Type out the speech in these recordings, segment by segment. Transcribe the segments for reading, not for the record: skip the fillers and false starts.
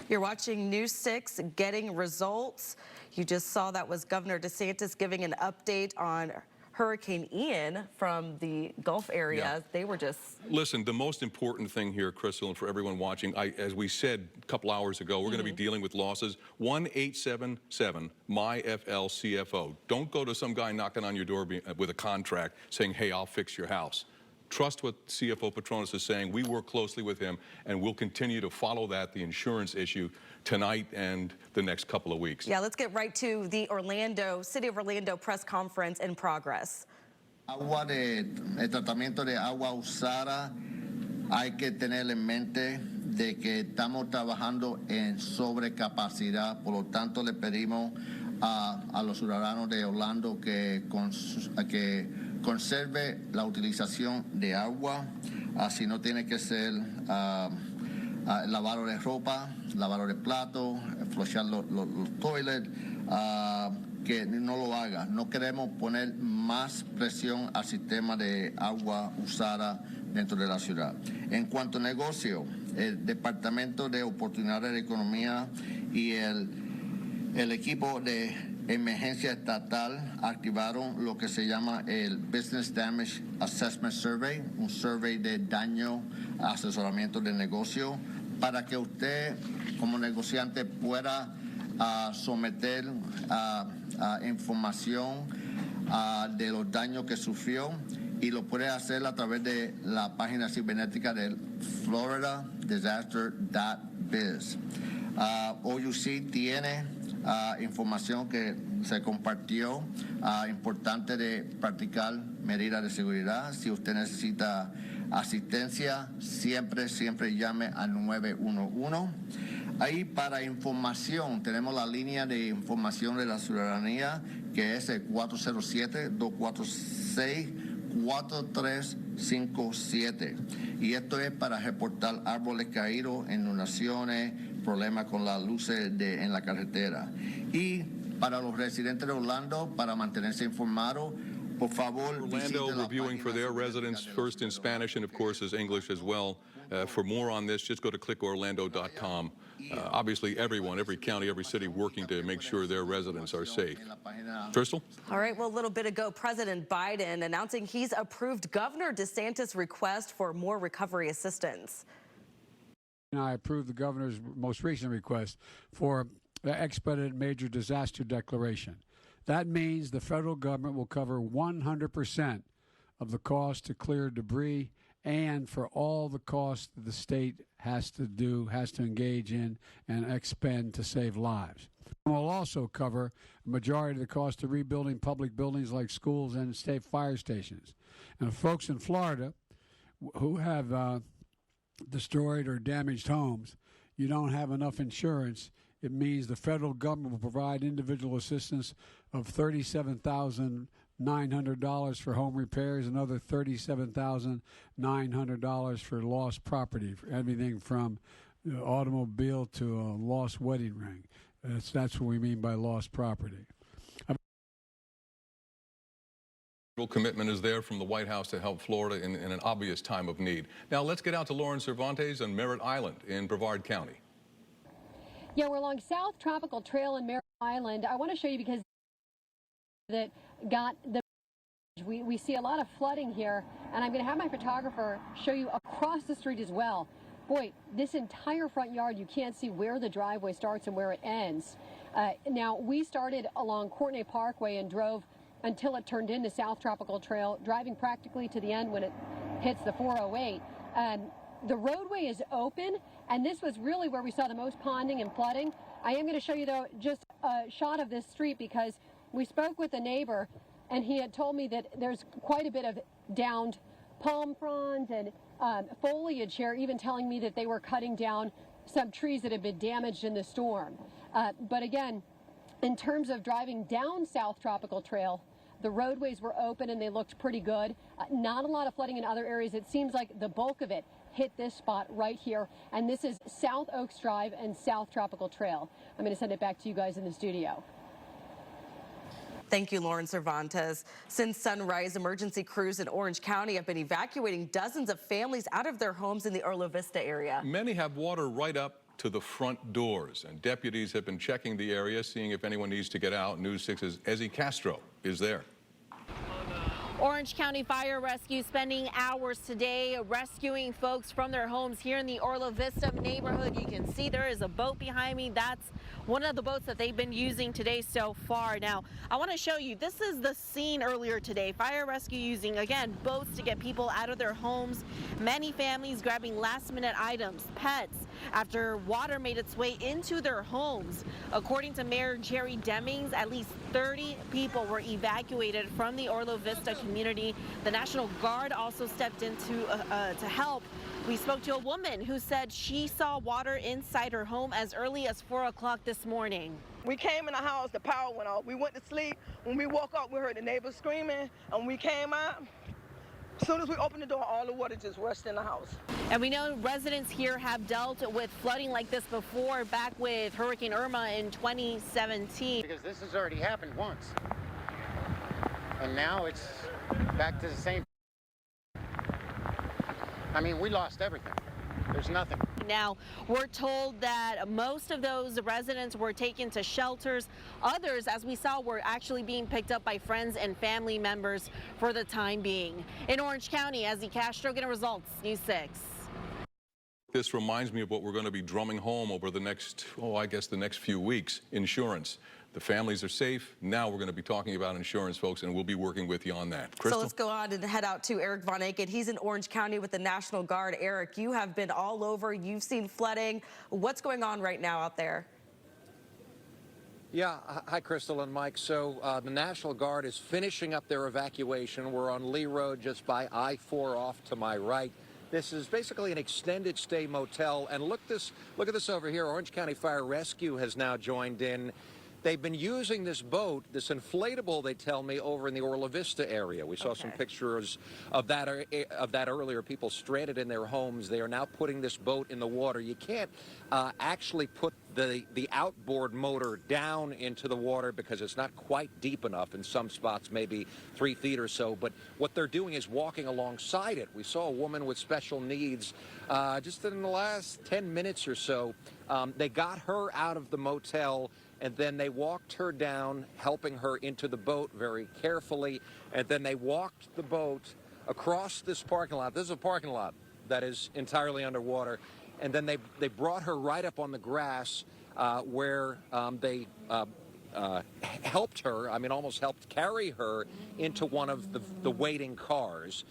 You're watching News 6 getting results. You just saw that was Governor DeSantis giving an update on Hurricane Ian from the Gulf area. Yeah. They were just... Listen, the most important thing here, Crystal, and for everyone watching, as we said a couple hours ago, we're going to be dealing with losses. 1-877-MY-FL-CFO. Don't go to some guy knocking on your door with a contract saying, hey, I'll fix your house. Trust what CFO Petronas is saying. We work closely with him, and we'll continue to follow the insurance issue, tonight and the next couple of weeks. Yeah, let's get right to the City of Orlando press conference in progress. El tratamiento de agua usada, hay que tener en mente de que estamos trabajando en sobrecapacidad, por lo tanto le pedimos a los ciudadanos de Orlando que conserve la utilización de agua, si no tiene que ser lavado de ropa, lavado de platos, flushar los toilets, que no lo haga. No queremos poner más presión al sistema de agua usada dentro de la ciudad. En cuanto a negocio, el Departamento de Oportunidades de Economía y el equipo de emergencia estatal activaron lo que se llama el Business Damage Assessment Survey, un survey de daño, asesoramiento de negocio, para que usted como negociante pueda someter información de los daños que sufrió, y lo puede hacer a través de la página cibernética del floridadisaster.biz. OUC tiene información que se compartió, importante de practicar medidas de seguridad. Si usted necesita asistencia, siempre llame al 911. Ahí para información tenemos la línea de información de la ciudadanía, que es el 407-246-4357. Y esto es para reportar árboles caídos, inundaciones, problemas con las luces en la carretera. Y para los residentes de Orlando, para mantenerse informados, por favor, Orlando reviewing for their residents, first in Spanish and, of course, as English as well. For more on this, just go to clickorlando.com. Obviously, everyone, every county, every city working to make sure their residents are safe. Crystal? All right, well, a little bit ago, President Biden announcing he's approved Governor DeSantis' request for more recovery assistance. I approved the governor's most recent request for the expedited major disaster declaration. That means the federal government will cover 100% of the cost to clear debris and for all the costs that the state has to engage in and expend to save lives. It will also cover a majority of the cost of rebuilding public buildings like schools and state fire stations. And folks in Florida who have destroyed or damaged homes, you don't have enough insurance. It means the federal government will provide individual assistance of $37,900 for home repairs, another $37,900 for lost property, for everything from automobile to a lost wedding ring. That's what we mean by lost property. Commitment is there from the White House to help Florida in an obvious time of need. Now let's get out to Lauren Cervantes on Merritt Island in Brevard County. Yeah, we're along South Tropical Trail in Merritt Island. I want to show you because that got the we see a lot of flooding here, and I'm going to have my photographer show you across the street as well. Boy, this entire front yard, you can't see where the driveway starts and where it ends. Now, we started along Courtney Parkway and drove until it turned into South Tropical Trail, driving practically to the end when it hits the 408. The roadway is open, and this was really where we saw the most ponding and flooding. I am going to show you, though, just a shot of this street because we spoke with a neighbor, and he had told me that there's quite a bit of downed palm fronds and foliage here, even telling me that they were cutting down some trees that had been damaged in the storm. But again, in terms of driving down South Tropical Trail, the roadways were open and they looked pretty good. Not a lot of flooding in other areas. It seems like the bulk of it hit this spot right here, and this is South Oaks Drive and South Tropical Trail. I'm going to send it back to you guys in the studio. Thank you, Lauren Cervantes. Since sunrise, emergency crews in Orange County have been evacuating dozens of families out of their homes in the Orla Vista area. Many have water right up to the front doors, and deputies have been checking the area, seeing if anyone needs to get out. News 6's Ezzy Castro is there. Orange County Fire Rescue spending hours today rescuing folks from their homes here in the Orla Vista neighborhood. You can see there is a boat behind me. That's one of the boats that they've been using today so far. Now, I want to show you, this is the scene earlier today. Fire rescue using, again, boats to get people out of their homes. Many families grabbing last-minute items, pets, after water made its way into their homes. According to Mayor Jerry Demings, at least 30 people were evacuated from the Orla Vista community. The National Guard also stepped in to help. We spoke to a woman who said she saw water inside her home as early as 4 o'clock this morning. We came in the house, the power went off. We went to sleep. When we woke up, we heard the neighbors screaming, and we came out. As soon as we opened the door, all the water just rushed in the house. And we know residents here have dealt with flooding like this before, back with Hurricane Irma in 2017. Because this has already happened once. And now it's back to the same. I mean, we lost everything. There's nothing. Now, we're told that most of those residents were taken to shelters. Others, as we saw, were actually being picked up by friends and family members for the time being. In Orange County, Ezzy Castro, getting results, News 6. This reminds me of what we're going to be drumming home over the next, I guess the next few weeks, insurance. The families are safe. Now we're going to be talking about insurance, folks, and we'll be working with you on that. Crystal? So let's go on and head out to Eric Von Aken. He's in Orange County with the National Guard. Eric, you have been all over. You've seen flooding. What's going on right now out there? Yeah, hi, Crystal and Mike. So the National Guard is finishing up their evacuation. We're on Lee Road just by I-4 off to my right. This is basically an extended stay motel. And look at this over here. Orange County Fire Rescue has now joined in. They've been using this boat, this inflatable, they tell me, over in the Orla Vista area. We saw some pictures of that earlier. People stranded in their homes. They are now putting this boat in the water. You can't actually put the outboard motor down into the water because it's not quite deep enough in some spots, maybe 3 feet or so. But what they're doing is walking alongside it. We saw a woman with special needs just in the last 10 minutes or so. They got her out of the motel, and then they walked her down, helping her into the boat very carefully, and then they walked the boat across this parking lot. This is a parking lot that is entirely underwater, and then they brought her right up on the grass where they helped her, almost helped carry her into one of the waiting cars.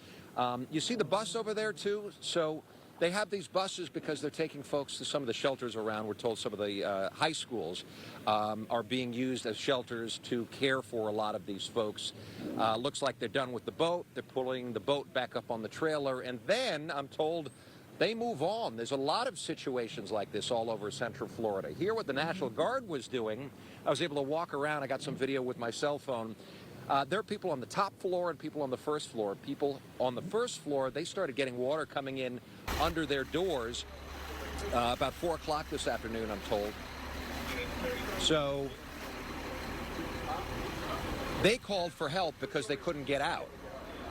You see the bus over there, too? So they have these buses because they're taking folks to some of the shelters around. We're told some of the high schools are being used as shelters to care for a lot of these folks. Looks like they're done with the boat. They're pulling the boat back up on the trailer. And then, I'm told, they move on. There's a lot of situations like this all over Central Florida. Here, what the National Guard was doing, I was able to walk around. I got some video with my cell phone. There are people on the top floor and people on the first floor. People on the first floor, they started getting water coming in under their doors about 4 o'clock this afternoon, I'm told. So they called for help because they couldn't get out.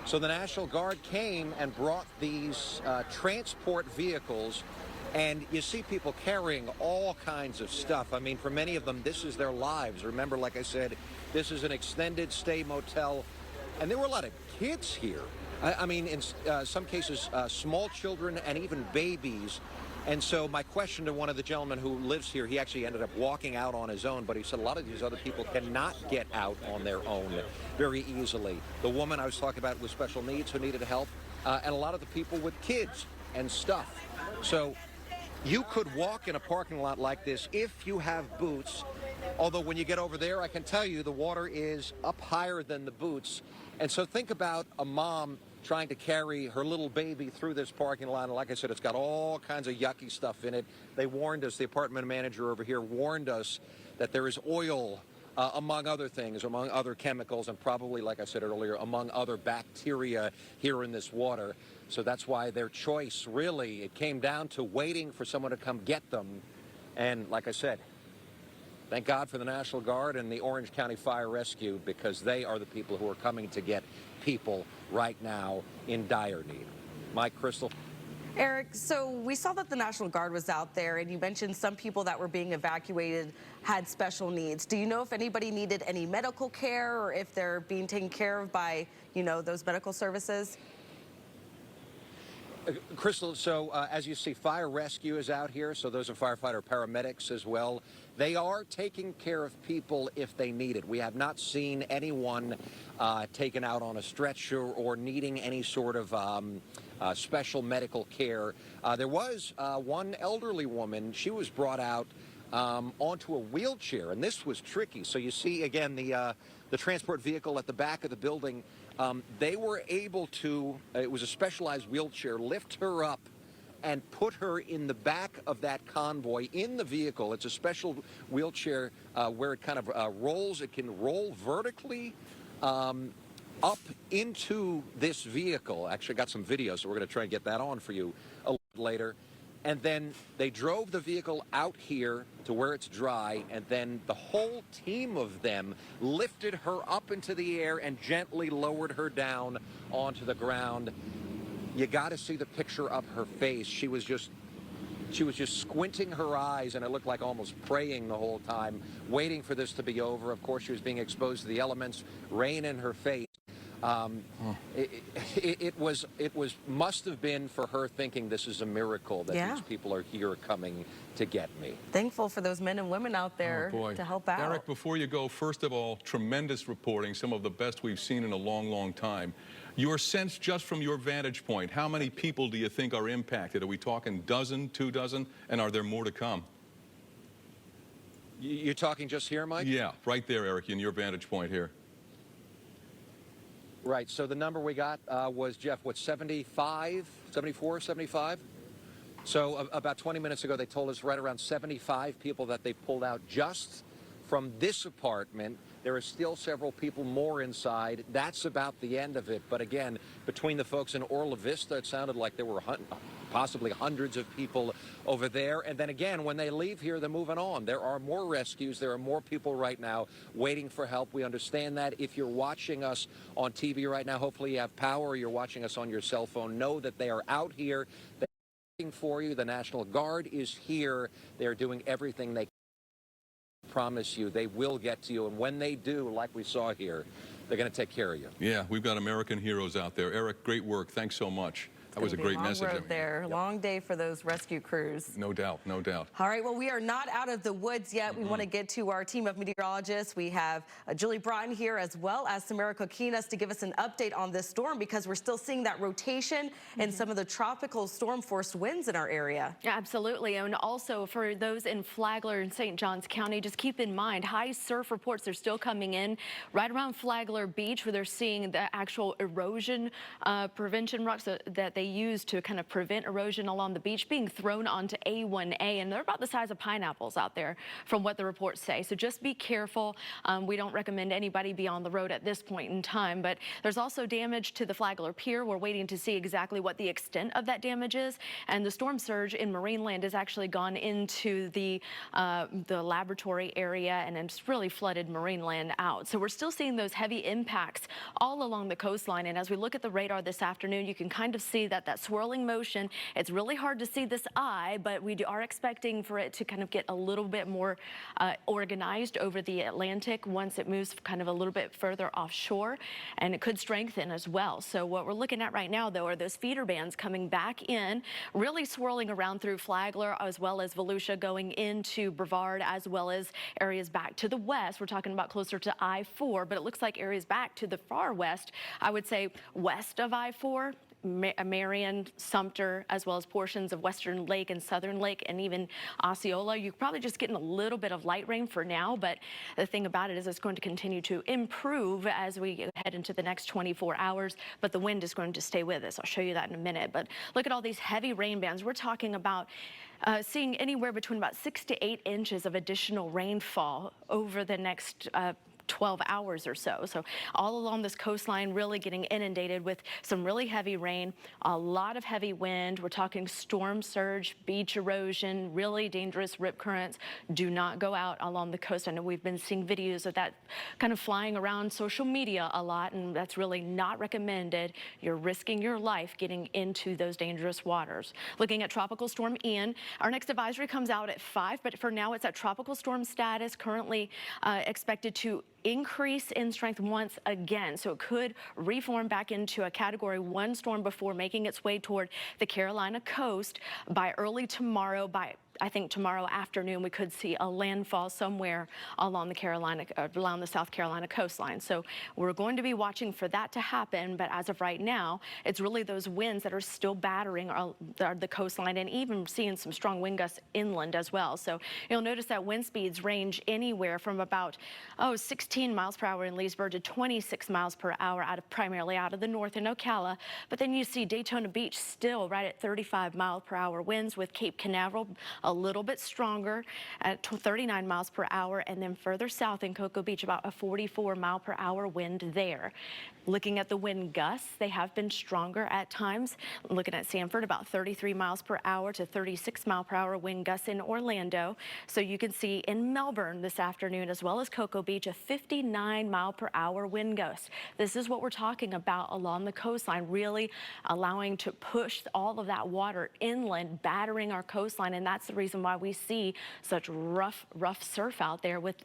So the National Guard came and brought these transport vehicles, and you see people carrying all kinds of stuff. I mean, for many of them, this is their lives. Remember, like I said, this is an extended stay motel, and there were a lot of kids here. I mean, in some cases, small children and even babies. And so my question to one of the gentlemen who lives here, he actually ended up walking out on his own, but he said a lot of these other people cannot get out on their own very easily. The woman I was talking about with special needs who needed help, and a lot of the people with kids and stuff. So you could walk in a parking lot like this if you have boots, although when you get over there, I can tell you the water is up higher than the boots. And so think about a mom trying to carry her little baby through this parking lot. And like I said, it's got all kinds of yucky stuff in it. They warned us, the apartment manager over here warned us that there is oil, among other things, among other chemicals, and probably, like I said earlier, among other bacteria here in this water. So that's why their choice, really, it came down to waiting for someone to come get them. And like I said, thank God for the National Guard and the Orange County Fire Rescue, because they are the people who are coming to get people right now in dire need. Mike, Crystal. Eric, so we saw that the National Guard was out there, and you mentioned some people that were being evacuated had special needs. Do you know if anybody needed any medical care or if they're being taken care of by, those medical services? Crystal, so as you see, fire rescue is out here, so those are firefighter paramedics as well. They are taking care of people if they need it. We have not seen anyone taken out on a stretcher or needing any sort of special medical care. There was one elderly woman. She was brought out onto a wheelchair, and this was tricky. So you see, again, the transport vehicle at the back of the building. They were able to, it was a specialized wheelchair, lift her up and put her in the back of that convoy in the vehicle. It's a special wheelchair where it kind of rolls. It can roll vertically up into this vehicle. Actually, I got some video, so we're going to try and get that on for you a little bit later. And then they drove the vehicle out here to where it's dry, and then the whole team of them lifted her up into the air and gently lowered her down onto the ground. You got to see the picture of her face. She was just squinting her eyes, and it looked like almost praying the whole time, waiting for this to be over. Of course, she was being exposed to the elements, rain in her face. It must have been for her thinking this is a miracle that these people are here coming to get me. Thankful for those men and women out there to help out. Eric, before you go, first of all, tremendous reporting, some of the best we've seen in a long, long time. Your sense, just from your vantage point, how many people do you think are impacted? Are we talking dozen, 2 dozen, and are there more to come? You're talking just here, Mike? Yeah, right there, Eric, in your vantage point here. Right, so the number we got was, Jeff, what, 75, 74, 75? So about 20 minutes ago, they told us right around 75 people that they pulled out just from this apartment. There are still several people more inside. That's about the end of it. But again, between the folks in Orla Vista, it sounded like there were possibly hundreds of people over there. And then again, when they leave here, they're moving on. There are more rescues. There are more people right now waiting for help. We understand that. If you're watching us on TV right now, hopefully you have power, or you're watching us on your cell phone, know that they are out here. They're waiting for you. The National Guard is here. They're doing everything they can. Promise you they will get to you, and when they do, like we saw here, they're going to take care of you. Yeah, we've got American heroes out there. Eric, great work. Thanks so much. That was a great message. Long road there. Long day for those rescue crews. No doubt, no doubt. All right, well, we are not out of the woods yet. We want to get to our team of meteorologists. We have Julie Broughton here, as well as Samara Kokinas, to give us an update on this storm, because we're still seeing that rotation and some of the tropical storm-forced winds in our area. Yeah, absolutely. And also for those in Flagler and St. Johns County, just keep in mind, high surf reports are still coming in right around Flagler Beach, where they're seeing the actual erosion prevention rocks that they use to kind of prevent erosion along the beach being thrown onto A1A, and they're about the size of pineapples out there from what the reports say. So just be careful. We don't recommend anybody be on the road at this point in time, but there's also damage to the Flagler Pier. We're waiting to see exactly what the extent of that damage is, and the storm surge in Marineland has actually gone into the laboratory area, and it's really flooded Marineland out. So we're still seeing those heavy impacts all along the coastline, and as we look at the radar this afternoon, you can kind of see that swirling motion. It's really hard to see this eye, but we are expecting for it to kind of get a little bit more organized over the Atlantic once it moves kind of a little bit further offshore, and it could strengthen as well. So what we're looking at right now, though, are those feeder bands coming back in, really swirling around through Flagler, as well as Volusia, going into Brevard, as well as areas back to the west. We're talking about closer to I-4, but it looks like areas back to the far west, I would say west of I-4, Marion, Sumter, as well as portions of Western Lake and Southern Lake, and even Osceola. You're probably just getting a little bit of light rain for now, but the thing about it is it's going to continue to improve as we head into the next 24 hours, but the wind is going to stay with us. I'll show you that in a minute, but look at all these heavy rain bands. We're talking about seeing anywhere between about 6 to 8 inches of additional rainfall over the next 12 hours or so. So all along this coastline really getting inundated with some really heavy rain, a lot of heavy wind. We're talking storm surge, beach erosion, really dangerous rip currents. Do not go out along the coast. I know we've been seeing videos of that kind of flying around social media a lot, and that's really not recommended. You're risking your life getting into those dangerous waters. Looking at Tropical Storm Ian, our next advisory comes out at 5, but for now it's at tropical storm status, currently expected to increase in strength once again. So it could reform back into a Category 1 storm before making its way toward the Carolina coast by early tomorrow. By I think tomorrow afternoon, we could see a landfall somewhere along the South Carolina coastline. So we're going to be watching for that to happen. But as of right now, it's really those winds that are still battering the coastline, and even seeing some strong wind gusts inland as well. So you'll notice that wind speeds range anywhere from about 16 miles per hour in Leesburg to 26 miles per hour primarily out of the north in Ocala. But then you see Daytona Beach still right at 35 mile per hour winds, with Cape Canaveral a little bit stronger at 39 miles per hour, and then further south in Cocoa Beach about a 44 mile per hour wind there. Looking at the wind gusts, they have been stronger at times. Looking at Sanford, about 33 miles per hour to 36 mile per hour wind gusts in Orlando. So you can see in Melbourne this afternoon, as well as Cocoa Beach, a 59 mile per hour wind gust. This is what we're talking about along the coastline, really allowing to push all of that water inland, battering our coastline, and that's the reason why we see such rough surf out there, with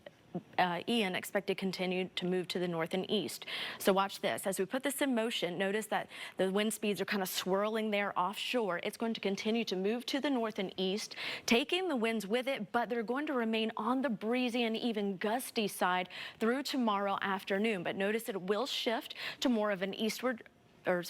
Ian expected to continue to move to the north and east. So watch this. As we put this in motion, notice that the wind speeds are kind of swirling there offshore. It's going to continue to move to the north and east, taking the winds with it, but they're going to remain on the breezy and even gusty side through tomorrow afternoon. But notice it will shift to more of an eastward or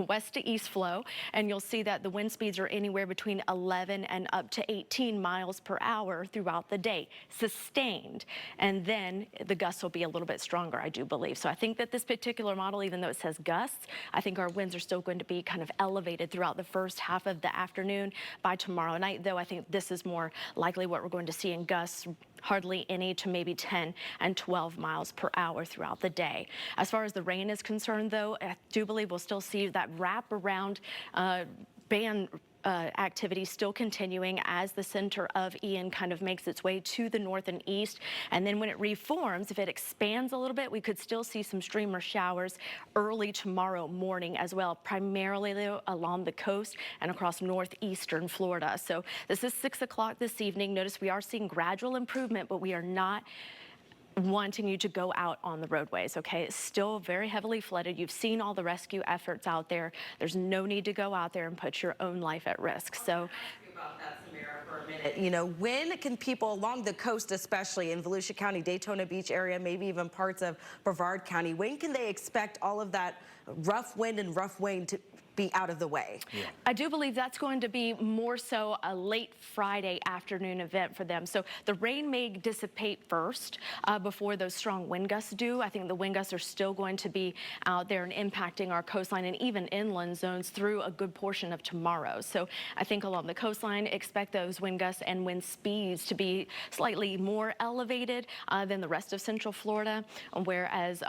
west to east flow, and you'll see that the wind speeds are anywhere between 11 and up to 18 miles per hour throughout the day, sustained. And then the gusts will be a little bit stronger, I do believe. So I think that this particular model, even though it says gusts, I think our winds are still going to be kind of elevated throughout the first half of the afternoon. By tomorrow night, though, I think this is more likely what we're going to see in gusts, hardly any to maybe 10 and 12 miles per hour throughout the day. As far as the rain is concerned, though, I do believe we'll still see that wrap-around band activity still continuing as the center of Ian kind of makes its way to the north and east. And then when it reforms, if it expands a little bit, we could still see some streamer showers early tomorrow morning as well, primarily though along the coast and across northeastern Florida. So this is 6 o'clock this evening. Notice we are seeing gradual improvement, but we are not wanting you to go out on the roadways, okay? It's still very heavily flooded. You've seen all the rescue efforts out there. There's no need to go out there and put your own life at risk. So about that, Samara, for a minute. You know, when can people along the coast, especially in Volusia County, Daytona Beach area, maybe even parts of Brevard County, when can they expect all of that rough wind and rough rain to be out of the way? Yeah. I do believe that's going to be more so a late Friday afternoon event for them. So the rain may dissipate first before those strong wind gusts do. I think the wind gusts are still going to be out there and impacting our coastline and even inland zones through a good portion of tomorrow. So I think along the coastline, expect those wind gusts and wind speeds to be slightly more elevated than the rest of Central Florida, whereas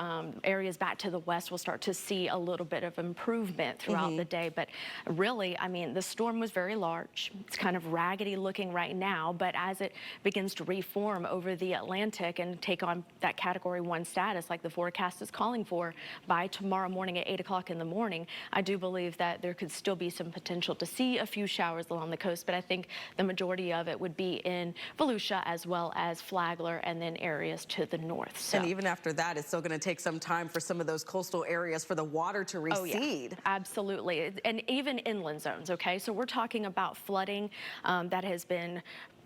areas back to the west will start to see a little bit of improvement throughout the day. But really, I mean, the storm was very large. It's kind of raggedy looking right now, but as it begins to reform over the Atlantic and take on that Category 1 status like the forecast is calling for by tomorrow morning at 8 o'clock in the morning, I do believe that there could still be some potential to see a few showers along the coast, but I think the majority of it would be in Volusia as well as Flagler and then areas to the north. So. And even after that, it's still going to take some time for some of those coastal areas for the water to recede. Oh, yeah. Absolutely. And even inland zones, okay? So we're talking about flooding that has been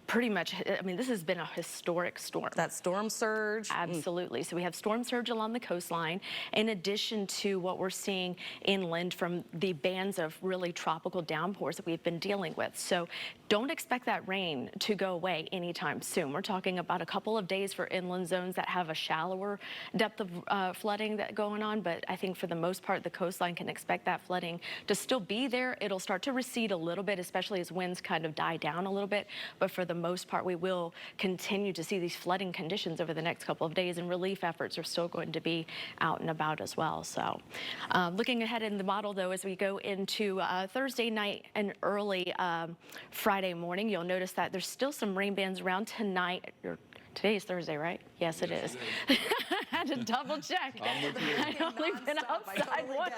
pretty much, I mean, this has been a historic storm. That storm surge. Absolutely. So we have storm surge along the coastline, in addition to what we're seeing inland from the bands of really tropical downpours that we've been dealing with. So don't expect that rain to go away anytime soon. We're talking about a couple of days for inland zones that have a shallower depth of flooding that going on, but I think for the most part, the coastline can expect that flooding to still be there. It'll start to recede a little bit, especially as winds kind of die down a little bit, but for the most part, we will continue to see these flooding conditions over the next couple of days, and relief efforts are still going to be out and about as well. So looking ahead in the model, though, as we go into Thursday night and early Friday morning, you'll notice that there's still some rain bands around tonight. Today is Thursday, right? Yes, it is. I had to double check. I've only been outside once.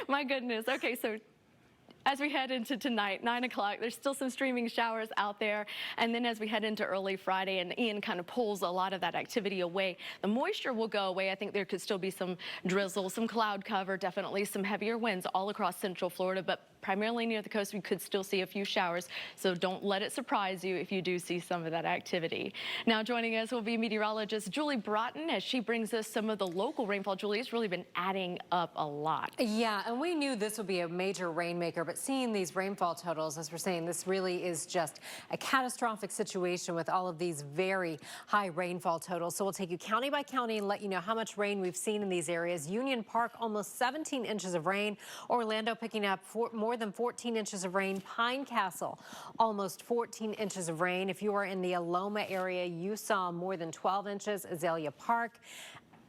My goodness. Okay, so as we head into tonight, 9 o'clock, there's still some streaming showers out there. And then as we head into early Friday, and Ian kind of pulls a lot of that activity away, the moisture will go away. I think there could still be some drizzle, some cloud cover, definitely some heavier winds all across central Florida, but primarily near the coast, we could still see a few showers. So don't let it surprise you if you do see some of that activity. Now joining us will be meteorologist Julie Broughton as she brings us some of the local rainfall. Julie, it's really been adding up a lot. Yeah, and we knew this would be a major rainmaker, but seeing these rainfall totals, as we're saying, this really is just a catastrophic situation with all of these very high rainfall totals. So we'll take you county by county and let you know how much rain we've seen in these areas. Union Park, almost 17 inches of rain. Orlando picking up more than 14 inches of rain. Pine Castle, almost 14 inches of rain. If you are in the Aloma area, you saw more than 12 inches. Azalea Park,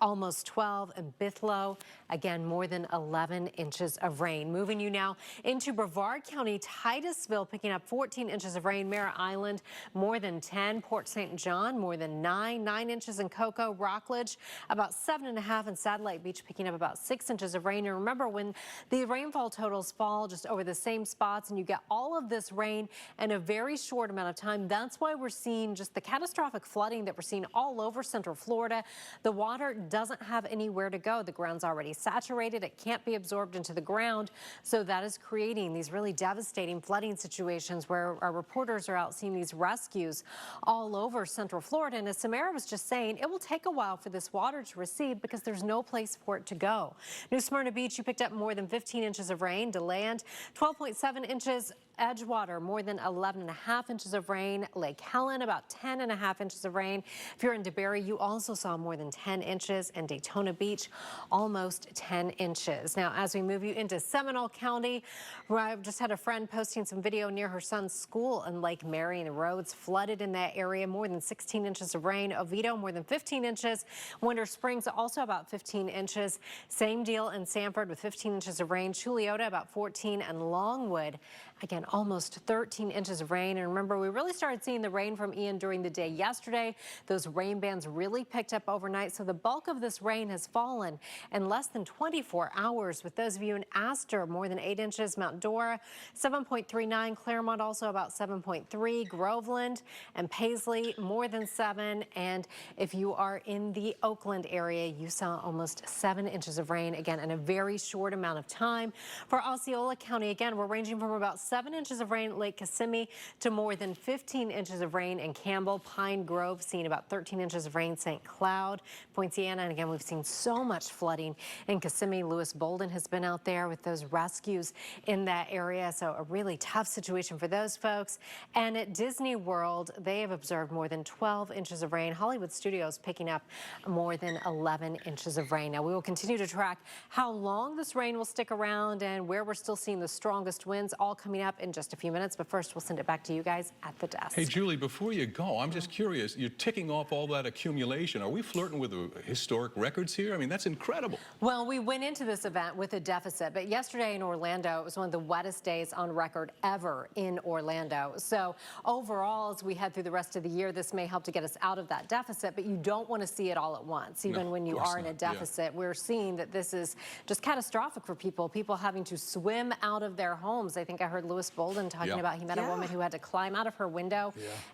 almost 12, and Bithlo, again, more than 11 inches of rain. Moving you now into Brevard County, Titusville picking up 14 inches of rain. Mare Island, more than 10. Port St. John, more than 9 inches in Cocoa. Rockledge, about 7.5, and Satellite Beach picking up about 6 inches of rain. And remember, when the rainfall totals fall just over the same spots and you get all of this rain in a very short amount of time, that's why we're seeing just the catastrophic flooding that we're seeing all over Central Florida. The water doesn't have anywhere to go. The ground's already saturated. It can't be absorbed into the ground. So that is creating these really devastating flooding situations where our reporters are out seeing these rescues all over Central Florida. And as Samara was just saying, it will take a while for this water to recede because there's no place for it to go. New Smyrna Beach, you picked up more than 15 inches of rain. DeLand, 12.7 inches. Edgewater, more than 11.5 inches of rain. Lake Helen, about 10.5 inches of rain. If you're in DeBary, you also saw more than 10 inches. And Daytona Beach, almost 10 inches. Now, as we move you into Seminole County, where I've just had a friend posting some video near her son's school in Lake Marion. Roads flooded in that area, more than 16 inches of rain. Oviedo, more than 15 inches. Winter Springs, also about 15 inches. Same deal in Sanford with 15 inches of rain. Chuliota, about 14, and Longwood, again, almost 13 inches of rain. And remember, we really started seeing the rain from Ian during the day yesterday. Those rain bands really picked up overnight. So the bulk of this rain has fallen in less than 24 hours. With those of you in Astor, more than 8 inches. Mount Dora, 7.39. Claremont, also about 7.3. Groveland and Paisley, more than 7. And if you are in the Oakland area, you saw almost 7 inches of rain, again, in a very short amount of time. For Osceola County, again, we're ranging from about 7 inches of rain at Lake Kissimmee to more than 15 inches of rain in Campbell. Pine Grove seeing about 13 inches of rain. St. Cloud, Poinciana, and again, we've seen so much flooding in Kissimmee. Lewis Bolden has been out there with those rescues in that area. So a really tough situation for those folks. And at Disney World, they have observed more than 12 inches of rain. Hollywood Studios picking up more than 11 inches of rain. Now, we will continue to track how long this rain will stick around and where we're still seeing the strongest winds, all coming up in just a few minutes. But first, we'll send it back to you guys at the desk. Hey, Julie, before you go, I'm just curious. You're ticking off all that accumulation. Are we flirting with historic records here? I mean, that's incredible. Well, we went into this event with a deficit, but yesterday in Orlando, it was one of the wettest days on record ever in Orlando. So overall, as we head through the rest of the year, this may help to get us out of that deficit, but you don't want to see it all at once. Even when you are in a deficit, we're seeing that this is just catastrophic for people having to swim out of their homes. I think I heard Lewis Bolden talking about he met a woman who had to climb out of her window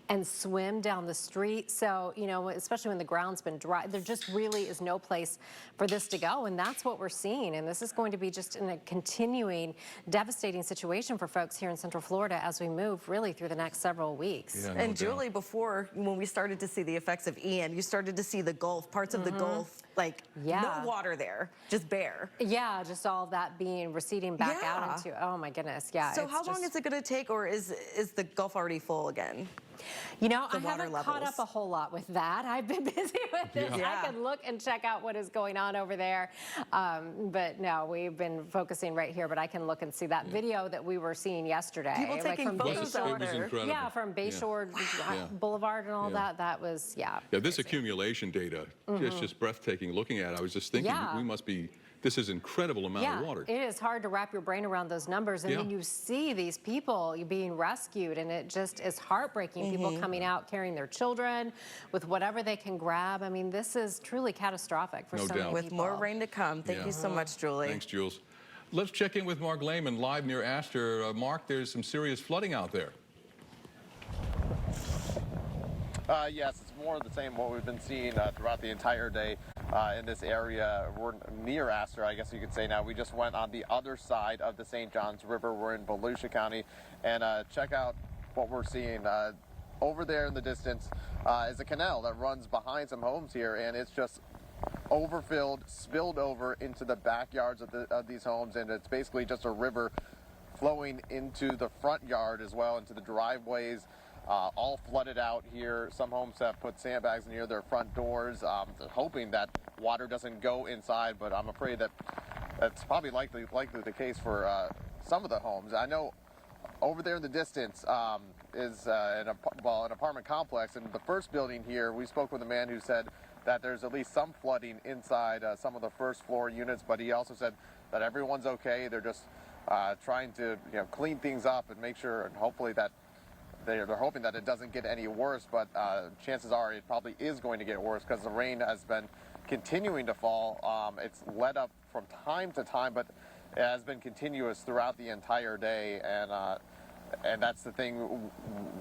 and swim down the street. So, you know, especially when the ground's been dry, there just really is no place for this to go. And that's what we're seeing. And this is going to be just in a continuing devastating situation for folks here in Central Florida as we move really through the next several weeks. Yeah, and Julie, before, when we started to see the effects of Ian, you started to see the Gulf, parts of the Gulf, like no water there, just bare. Yeah, just all of that being receding back out into, oh my goodness, So how long is it going to take, or is the Gulf already full again? You know, I water haven't caught levels. up a whole lot with that. I've been busy with this. Yeah. I could look and check out what is going on over there. But no, we've been focusing right here, but I can look and see that video that we were seeing yesterday. People taking from photos Bayshore. out there. Incredible. Yeah, from Bayshore Boulevard and all that. That was, This accumulation data, it's just breathtaking looking at. I was just thinking, we must be, this is incredible amount of water. It is hard to wrap your brain around those numbers. And then you see these people being rescued, and it just is heartbreaking. People coming out carrying their children with whatever they can grab. I mean, this is truly catastrophic for so many people. With more rain to come. Thank you so much, Julie. Thanks, Jules. Let's check in with Mark Lehman live near Astor. Mark, there's some serious flooding out there. Yes, it's more of the same what we've been seeing throughout the entire day in this area. We're near Astor, I guess you could say now. We just went on the other side of the St. Johns River. We're in Volusia County, and check out what we're seeing. Over there in the distance is a canal that runs behind some homes here, and it's just overfilled, spilled over into the backyards of these homes, and it's basically just a river flowing into the front yard as well, into the driveways. All flooded out here. Some homes have put sandbags near their front doors, hoping that water doesn't go inside, but I'm afraid that that's probably likely the case for some of the homes. I know over there in the distance is an apartment complex. In the first building here, we spoke with a man who said that there's at least some flooding inside some of the first floor units, but he also said that everyone's okay. They're just trying to clean things up and make sure, and hopefully that they're hoping that it doesn't get any worse, but chances are it probably is going to get worse because the rain has been continuing to fall. It's let up from time to time, but it has been continuous throughout the entire day, and that's the thing.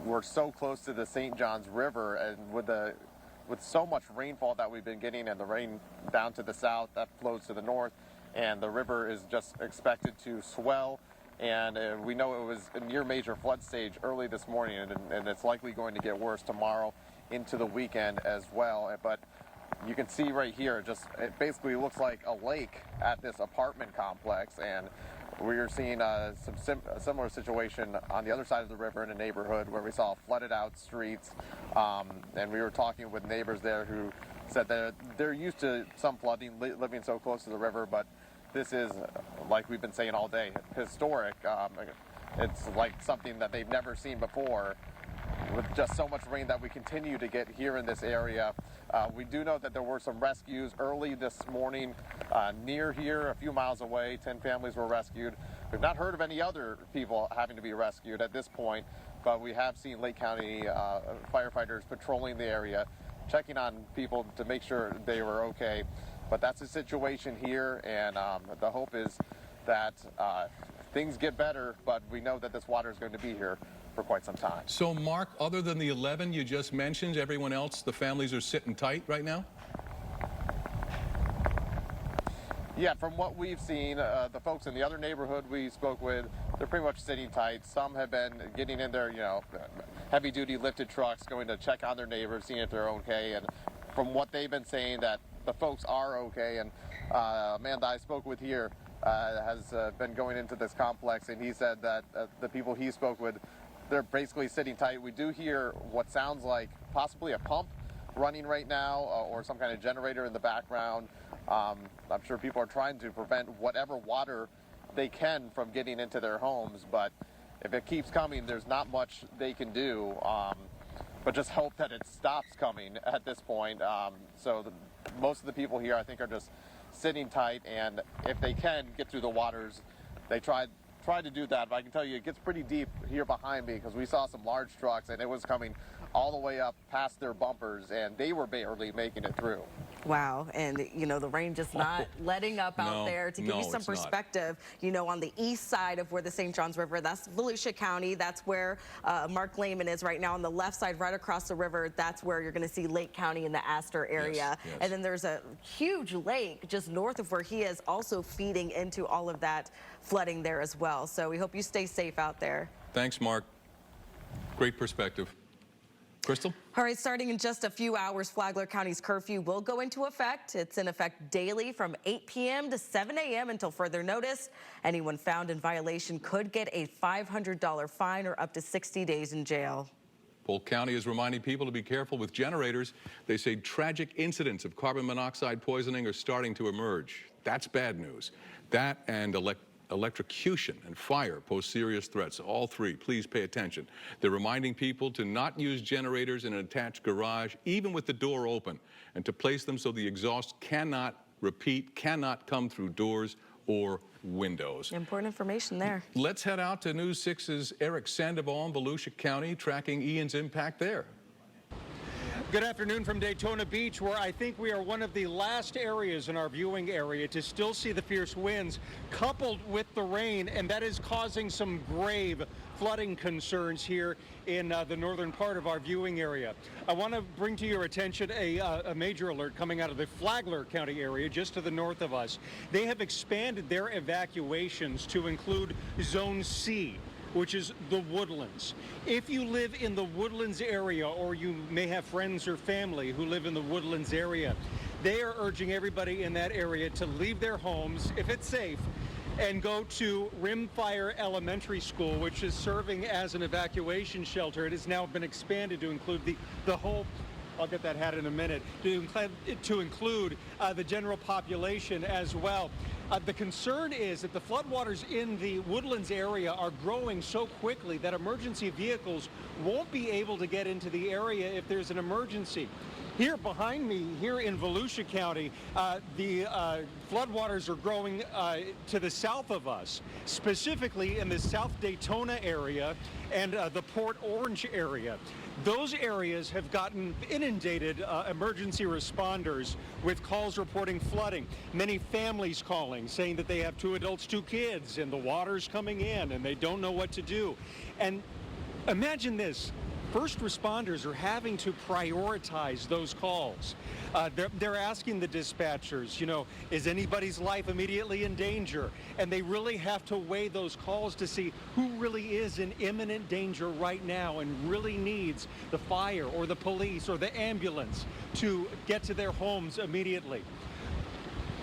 We're so close to the St. Johns River, and with so much rainfall that we've been getting, and the rain down to the south that flows to the north, and the river is just expected to swell. And we know it was a near major flood stage early this morning, and it's likely going to get worse tomorrow into the weekend as well. But you can see right here, it basically looks like a lake at this apartment complex, and we're seeing a similar situation on the other side of the river in a neighborhood where we saw flooded out streets, and we were talking with neighbors there who said that they're used to some flooding living so close to the river, but this is, like we've been saying all day, historic. It's like something that they've never seen before, with just so much rain that we continue to get here in this area. We do know that there were some rescues early this morning near here, a few miles away. 10 families were rescued. We've not heard of any other people having to be rescued at this point, but we have seen Lake County firefighters patrolling the area, checking on people to make sure they were okay. But that's the situation here, and the hope is that things get better, but we know that this water is going to be here for quite some time. So, Mark, other than the 11 you just mentioned, everyone else, the families are sitting tight right now? Yeah, from what we've seen, the folks in the other neighborhood we spoke with, they're pretty much sitting tight. Some have been getting in their, heavy-duty lifted trucks, going to check on their neighbors, seeing if they're okay. And from what they've been saying, that the folks are okay. And a man that I spoke with here has been going into this complex, and he said that the people he spoke with, they're basically sitting tight. We do hear what sounds like possibly a pump running right now, or some kind of generator in the background. I'm sure people are trying to prevent whatever water they can from getting into their homes, but if it keeps coming, there's not much they can do, but just hope that it stops coming at this point. Most of the people here, I think, are just sitting tight, and if they can get through the waters, they try to do that. But I can tell you it gets pretty deep here behind me, because we saw some large trucks, and it was coming all the way up past their bumpers, and they were barely making it through. Wow, and the rain just not letting up out there. To give you some perspective, on the east side of where the St. Johns River, that's Volusia County, that's where Mark Lehman is right now. On the left side, right across the river, that's where you're going to see Lake County in the Astor area. Yes. And then there's a huge lake just north of where he is, also feeding into all of that flooding there as well. So we hope you stay safe out there. Thanks, Mark. Great perspective. Crystal? All right, starting in just a few hours, Flagler County's curfew will go into effect. It's in effect daily from 8 p.m. to 7 a.m. until further notice. Anyone found in violation could get a $500 fine or up to 60 days in jail. Polk County is reminding people to be careful with generators. They say tragic incidents of carbon monoxide poisoning are starting to emerge. That's bad news. That and electrocution and fire pose serious threats. All three, please pay attention. They're reminding people to not use generators in an attached garage, even with the door open, and to place them so the exhaust cannot come through doors or windows. Important information there. Let's head out to News 6's Eric Sandoval in Volusia County, tracking Ian's impact there. Good afternoon from Daytona Beach, where I think we are one of the last areas in our viewing area to still see the fierce winds coupled with the rain, and that is causing some grave flooding concerns here in the northern part of our viewing area. I want to bring to your attention a major alert coming out of the Flagler County area just to the north of us. They have expanded their evacuations to include Zone C, which is the Woodlands. If you live in the Woodlands area, or you may have friends or family who live in the Woodlands area, they are urging everybody in that area to leave their homes, if it's safe, and go to Rimfire Elementary School, which is serving as an evacuation shelter. It has now been expanded to include the whole, I'll get that hat in a minute, to include the general population as well. The concern is that the floodwaters in the Woodlands area are growing so quickly that emergency vehicles won't be able to get into the area if there's an emergency. Here behind me, here in Volusia County, the floodwaters are growing to the south of us, specifically in the South Daytona area and the Port Orange area. Those areas have gotten inundated, emergency responders with calls reporting flooding. Many families calling, saying that they have 2 adults, 2 kids, and the water's coming in and they don't know what to do. And imagine this. First responders are having to prioritize those calls. They're asking the dispatchers, you know, is anybody's life immediately in danger? And they really have to weigh those calls to see who really is in imminent danger right now and really needs the fire or the police or the ambulance to get to their homes immediately.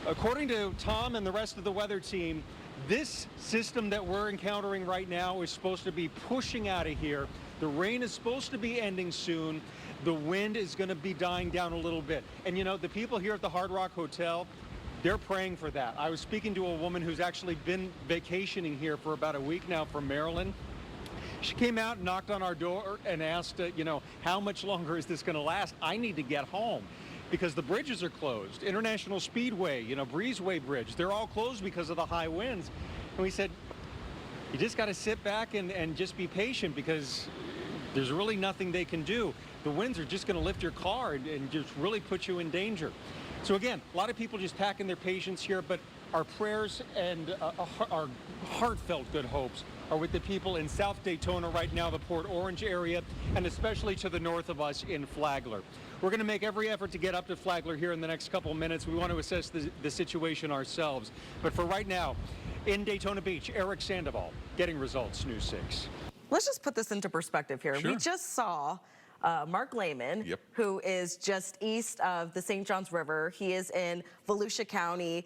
According to Tom and the rest of the weather team, this system that we're encountering right now is supposed to be pushing out of here. The rain is supposed to be ending soon. The wind is going to be dying down a little bit. And you know, the people here at the Hard Rock Hotel, they're praying for that. I was speaking to a woman who's actually been vacationing here for about a week now from Maryland. She came out and knocked on our door and asked, you know, how much longer is this going to last? I need to get home because the bridges are closed. International Speedway, you know, Breezeway Bridge, they're all closed because of the high winds. And we said, you just got to sit back and just be patient because there's really nothing they can do. The winds are just going to lift your car and just really put you in danger. So again, a lot of people just packing their patience here, but our prayers and our heartfelt good hopes are with the people in South Daytona right now, the Port Orange area, and especially to the north of us in Flagler. We're going to make every effort to get up to Flagler here in the next couple of minutes. We want to assess the situation ourselves. But for right now, in Daytona Beach, Eric Sandoval, Getting Results, News 6. Let's just put this into perspective here. Sure. We just saw Mark Lehman, who is just east of the St. Johns River. He is in Volusia County,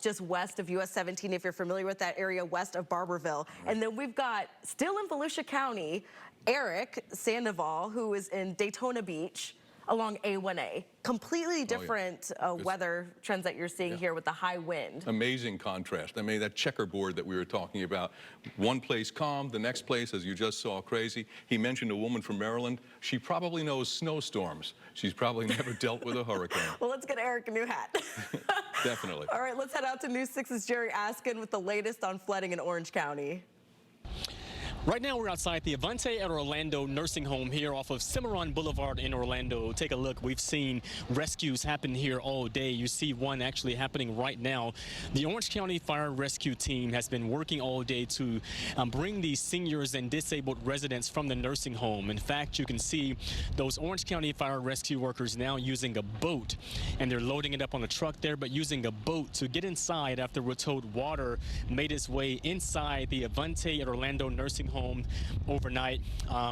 just west of US 17, if you're familiar with that area, west of Barberville. And then we've got, still in Volusia County, Eric Sandoval, who is in Daytona Beach along A1A. Completely different weather trends that you're seeing here with the high wind. Amazing contrast. I mean, that checkerboard that we were talking about, one place calm, the next place, as you just saw, crazy. He mentioned a woman from Maryland. She probably knows snowstorms. She's probably never dealt with a hurricane. Well, let's get Eric a new hat. Definitely. All right, let's head out to News 6's Jerry Askin with the latest on flooding in Orange County. Right now, we're outside the Avante at Orlando Nursing Home here off of Cimarron Boulevard in Orlando. Take a look. We've seen rescues happen here all day. You see one actually happening right now. The Orange County Fire Rescue Team has been working all day to bring these seniors and disabled residents from the nursing home. In fact, you can see those Orange County Fire Rescue workers now using a boat, and they're loading it up on a truck there, but using a boat to get inside after we're told water made its way inside the Avante at Orlando Nursing Home home overnight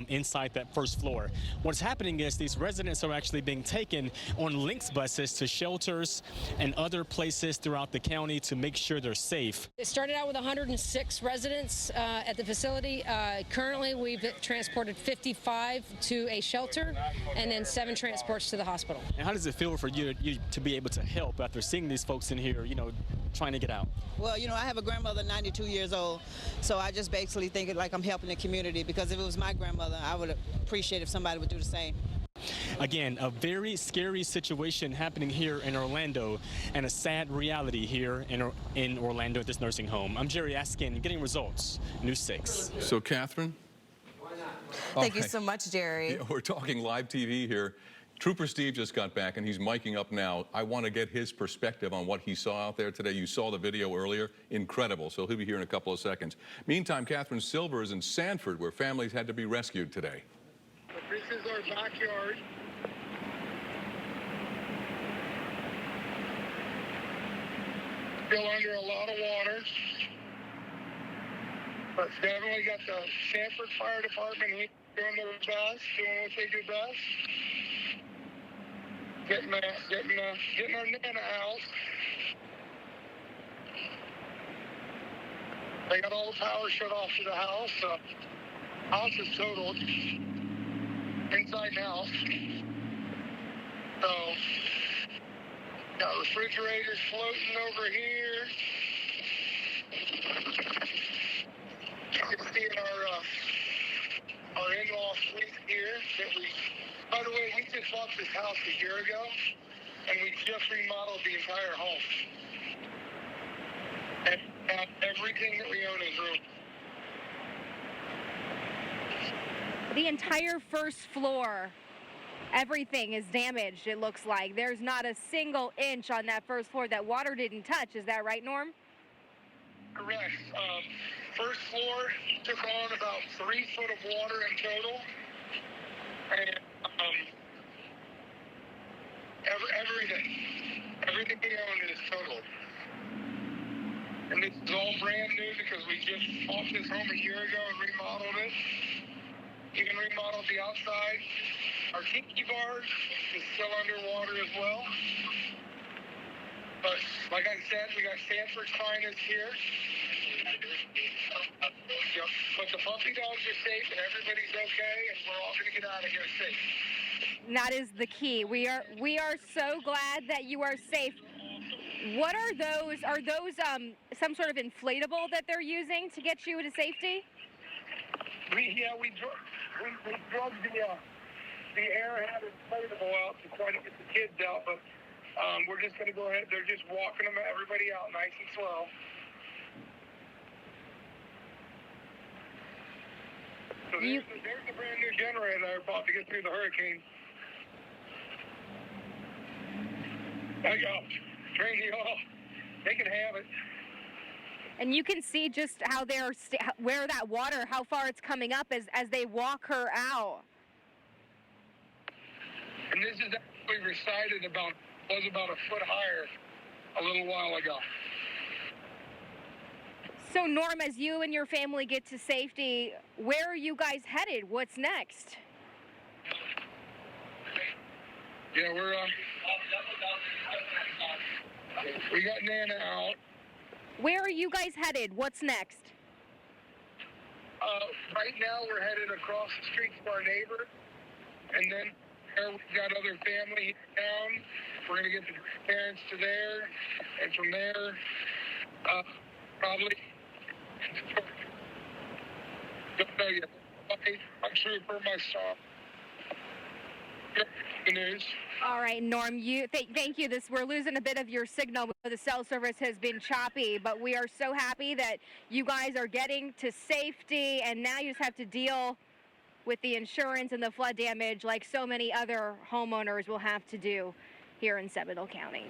inside that first floor. What's happening is these residents are actually being taken on Lynx buses to shelters and other places throughout the county to make sure they're safe. It started out with 106 residents at the facility. Currently, we've transported 55 to a shelter and then 7 transports to the hospital. And how does it feel for you to be able to help after seeing these folks in here, you know, trying to get out? Well, you know, I have a grandmother, 92 years old, so I just basically think it like I'm helping the community, because if it was my grandmother, I would appreciate if somebody would do the same. Again, a very scary situation happening here in Orlando and a sad reality here in Orlando at this nursing home. I'm Jerry Askin, getting results, News 6. So, Catherine? Thank you so much, Jerry. Yeah, we're talking live TV here. Trooper Steve just got back, and he's miking up now. I want to get his perspective on what he saw out there today. You saw the video earlier. Incredible. So he'll be here in a couple of seconds. Meantime, Catherine Silver is in Sanford, where families had to be rescued today. This is our backyard. Still under a lot of water. But definitely got the Sanford Fire Department here doing their best, doing what they do best. Getting our Nana out. They got all the power shut off to the house. House is totaled. Inside and out. So, got refrigerators floating over here. You can see in our in-law suite here that by the way, we just bought this house a year ago, and we just remodeled the entire home. And everything that we own is ruined. The entire first floor, everything is damaged, it looks like. There's not a single inch on that first floor that water didn't touch. Is that right, Norm? Correct. First floor took on about 3 foot of water in total. And everything we own is total. And this is all brand new because we just bought this home a year ago and remodeled it. Even remodeled the outside. Our tiki bar is still underwater as well. But like I said, we got Sanford's finest here. Yep. But the puppy dogs are safe and everybody's okay, and we're all going to get out of here safe. That is the key. We are so glad that you are safe. What are those? Are those some sort of inflatable that they're using to get you to safety? We drugged the airhead inflatable out to try to get the kids out, but we're just going to go ahead. They're just walking everybody out nice and slow. So there's a brand new generator about to get through the hurricane. There you go. Drain the oil. They can have it. And you can see just how where that water, how far it's coming up as they walk her out. And this is actually recited was about a foot higher a little while ago. So Norm, as you and your family get to safety, where are you guys headed? What's next? Yeah, we got Nana out. Where are you guys headed? What's next? Right now we're headed across the street to our neighbor, and then we've got other family down. We're going to get the parents to there, and from there, probably. Don't know yet. I'm sure you've heard my song. The news. All right, Norm, thank you. We're losing a bit of your signal. The cell service has been choppy, but we are so happy that you guys are getting to safety, and now you just have to deal with the insurance and the flood damage like so many other homeowners will have to do here in Seminole County.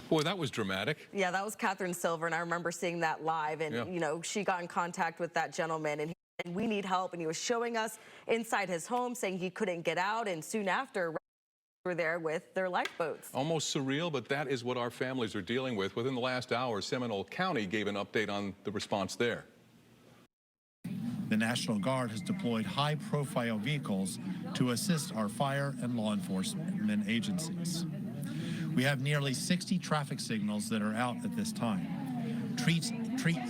Boy, that was dramatic. Yeah, that was Catherine Silver, and I remember seeing that live, and you know, she got in contact with that gentleman, and we need help, and he was showing us inside his home, saying he couldn't get out, and soon after, were there with their lifeboats. Almost surreal, but that is what our families are dealing with. Within the last hour, Seminole County gave an update on the response there. the National Guard has deployed high-profile vehicles to assist our fire and law enforcement agencies. We have nearly 60 traffic signals that are out at this time. Treat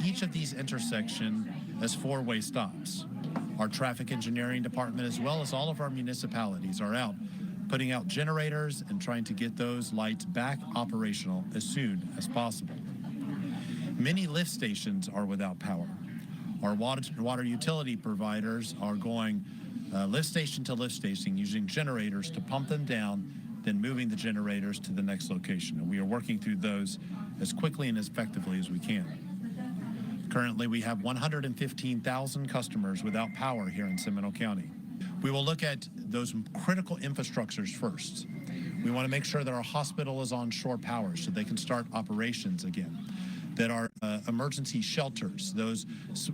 each of these intersections as four-way stops. Our traffic engineering department, as well as all of our municipalities, are out putting out generators and trying to get those lights back operational as soon as possible. Many lift stations are without power. Our water utility providers are going lift station to lift station using generators to pump them down, then moving the generators to the next location. And we are working through those as quickly and as effectively as we can. Currently, we have 115,000 customers without power here in Seminole County. We will look at those critical infrastructures first. We want to make sure that our hospital is on shore power so they can start operations again, that our emergency shelters, those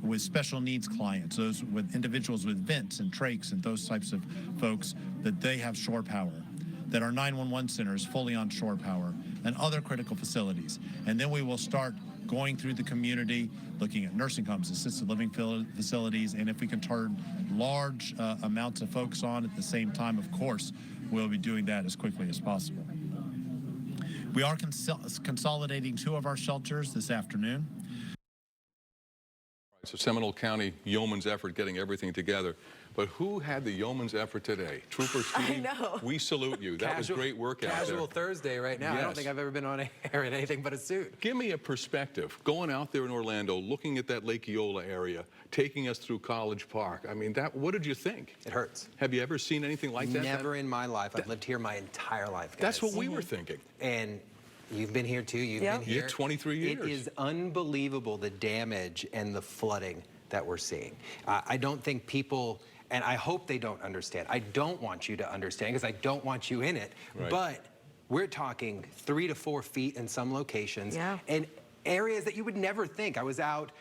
with special needs clients, those with individuals with vents and trachs and those types of folks, that they have shore power, that our 911 center is fully on shore power, and other critical facilities. And then we will start going through the community, looking at nursing homes, assisted living facilities, and if we can turn large amounts of folks on at the same time, of course, we'll be doing that as quickly as possible. We are consolidating 2 of our shelters this afternoon. So Seminole County yeoman's effort getting everything together. But who had the yeoman's effort today? Trooper Steve, I know. We salute you. That was great work out there. Casual Thursday right now. Yes. I don't think I've ever been on air in anything but a suit. Give me a perspective. Going out there in Orlando, looking at that Lake Eola area, taking us through College Park. I mean, what did you think? It hurts. Have you ever seen anything like that? Never in my life. I've lived here my entire life, guys. That's what we were thinking. And you've been here too. You've been here. Yeah, 23 years. It is unbelievable the damage and the flooding that we're seeing. I don't think people, and I hope they don't understand. I don't want you to understand because I don't want you in it. Right. But we're talking 3 to 4 feet in some locations. Yeah. And areas that you would never think. I was out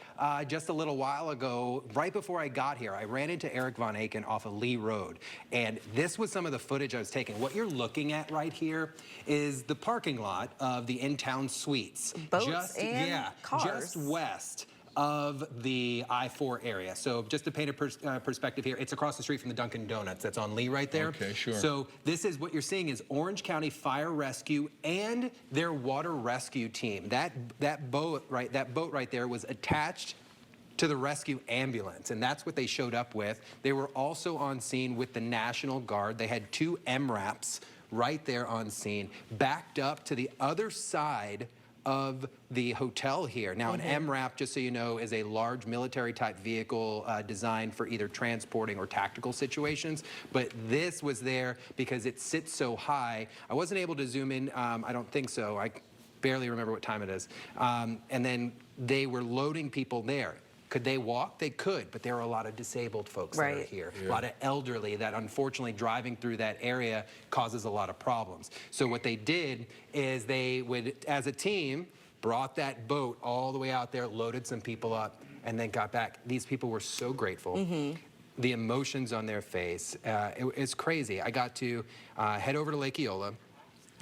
just a little while ago, right before I got here. I ran into Eric Von Aken off of Lee Road, and this was some of the footage I was taking. What you're looking at right here is the parking lot of the in-town suites. Boats and cars. Just west of the I-4 area. So just to paint a perspective here, it's across the street from the Dunkin' Donuts that's on Lee right there. Okay, sure. So this is what you're seeing is Orange County Fire Rescue and their water rescue team. That boat right there was attached to the rescue ambulance, and that's what they showed up with. They were also on scene with the National Guard. They had 2 MRAPs right there on scene, backed up to the other side of the hotel here. Now, an MRAP, just so you know, is a large military-type vehicle designed for either transporting or tactical situations. But this was there because it sits so high. I wasn't able to zoom in. I don't think so. I barely remember what time it is. And then they were loading people there. Could they walk? They could, but there are a lot of disabled folks that are here. A lot of elderly that unfortunately driving through that area causes a lot of problems. So what they did is they would, as a team, brought that boat all the way out there, loaded some people up, and then got back. These people were so grateful. The emotions on their face, it's crazy. I got to head over to Lake Eola,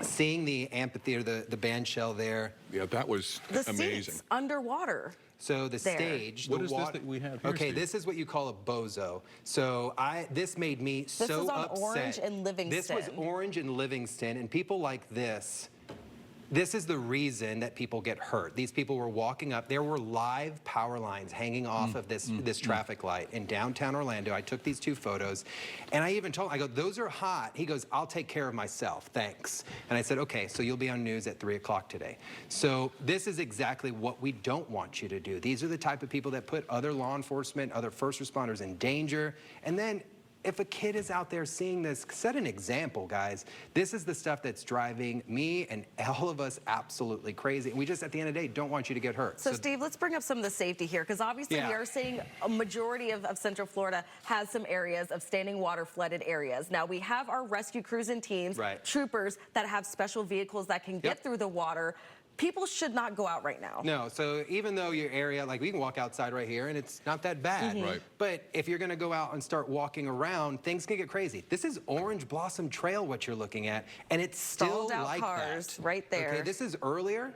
seeing the amphitheater, the band shell there. Yeah, that was amazing. Seats underwater. So the stage, what is this that we have here, okay, Steve? this is what you call a bozo. So this made me so upset. This is on Orange and Livingston. This was Orange and Livingston, and people like this. This is the reason that people get hurt. These people were walking up. There were live power lines hanging off of this traffic light in downtown Orlando. I took these 2 photos, and I even told him, I go, those are hot. He goes, I'll take care of myself, thanks. And I said, okay, so you'll be on news at 3 o'clock today. So this is exactly what we don't want you to do. These are the type of people that put other law enforcement, other first responders in danger, and then if a kid is out there seeing this, set an example, guys. This is the stuff that's driving me and all of us absolutely crazy. We just, at the end of the day, don't want you to get hurt. So Steve, let's bring up some of the safety here, because obviously we are seeing a majority of Central Florida has some areas of standing water flooded areas. Now, we have our rescue crews and teams, troopers that have special vehicles that can get through the water. People should not go out right now. No, so even though your area, like we can walk outside right here and it's not that bad. Right. But if you're gonna go out and start walking around, things can get crazy. This is Orange Blossom Trail, what you're looking at, and it's still Stalled out like cars that. right there. Okay, this is earlier.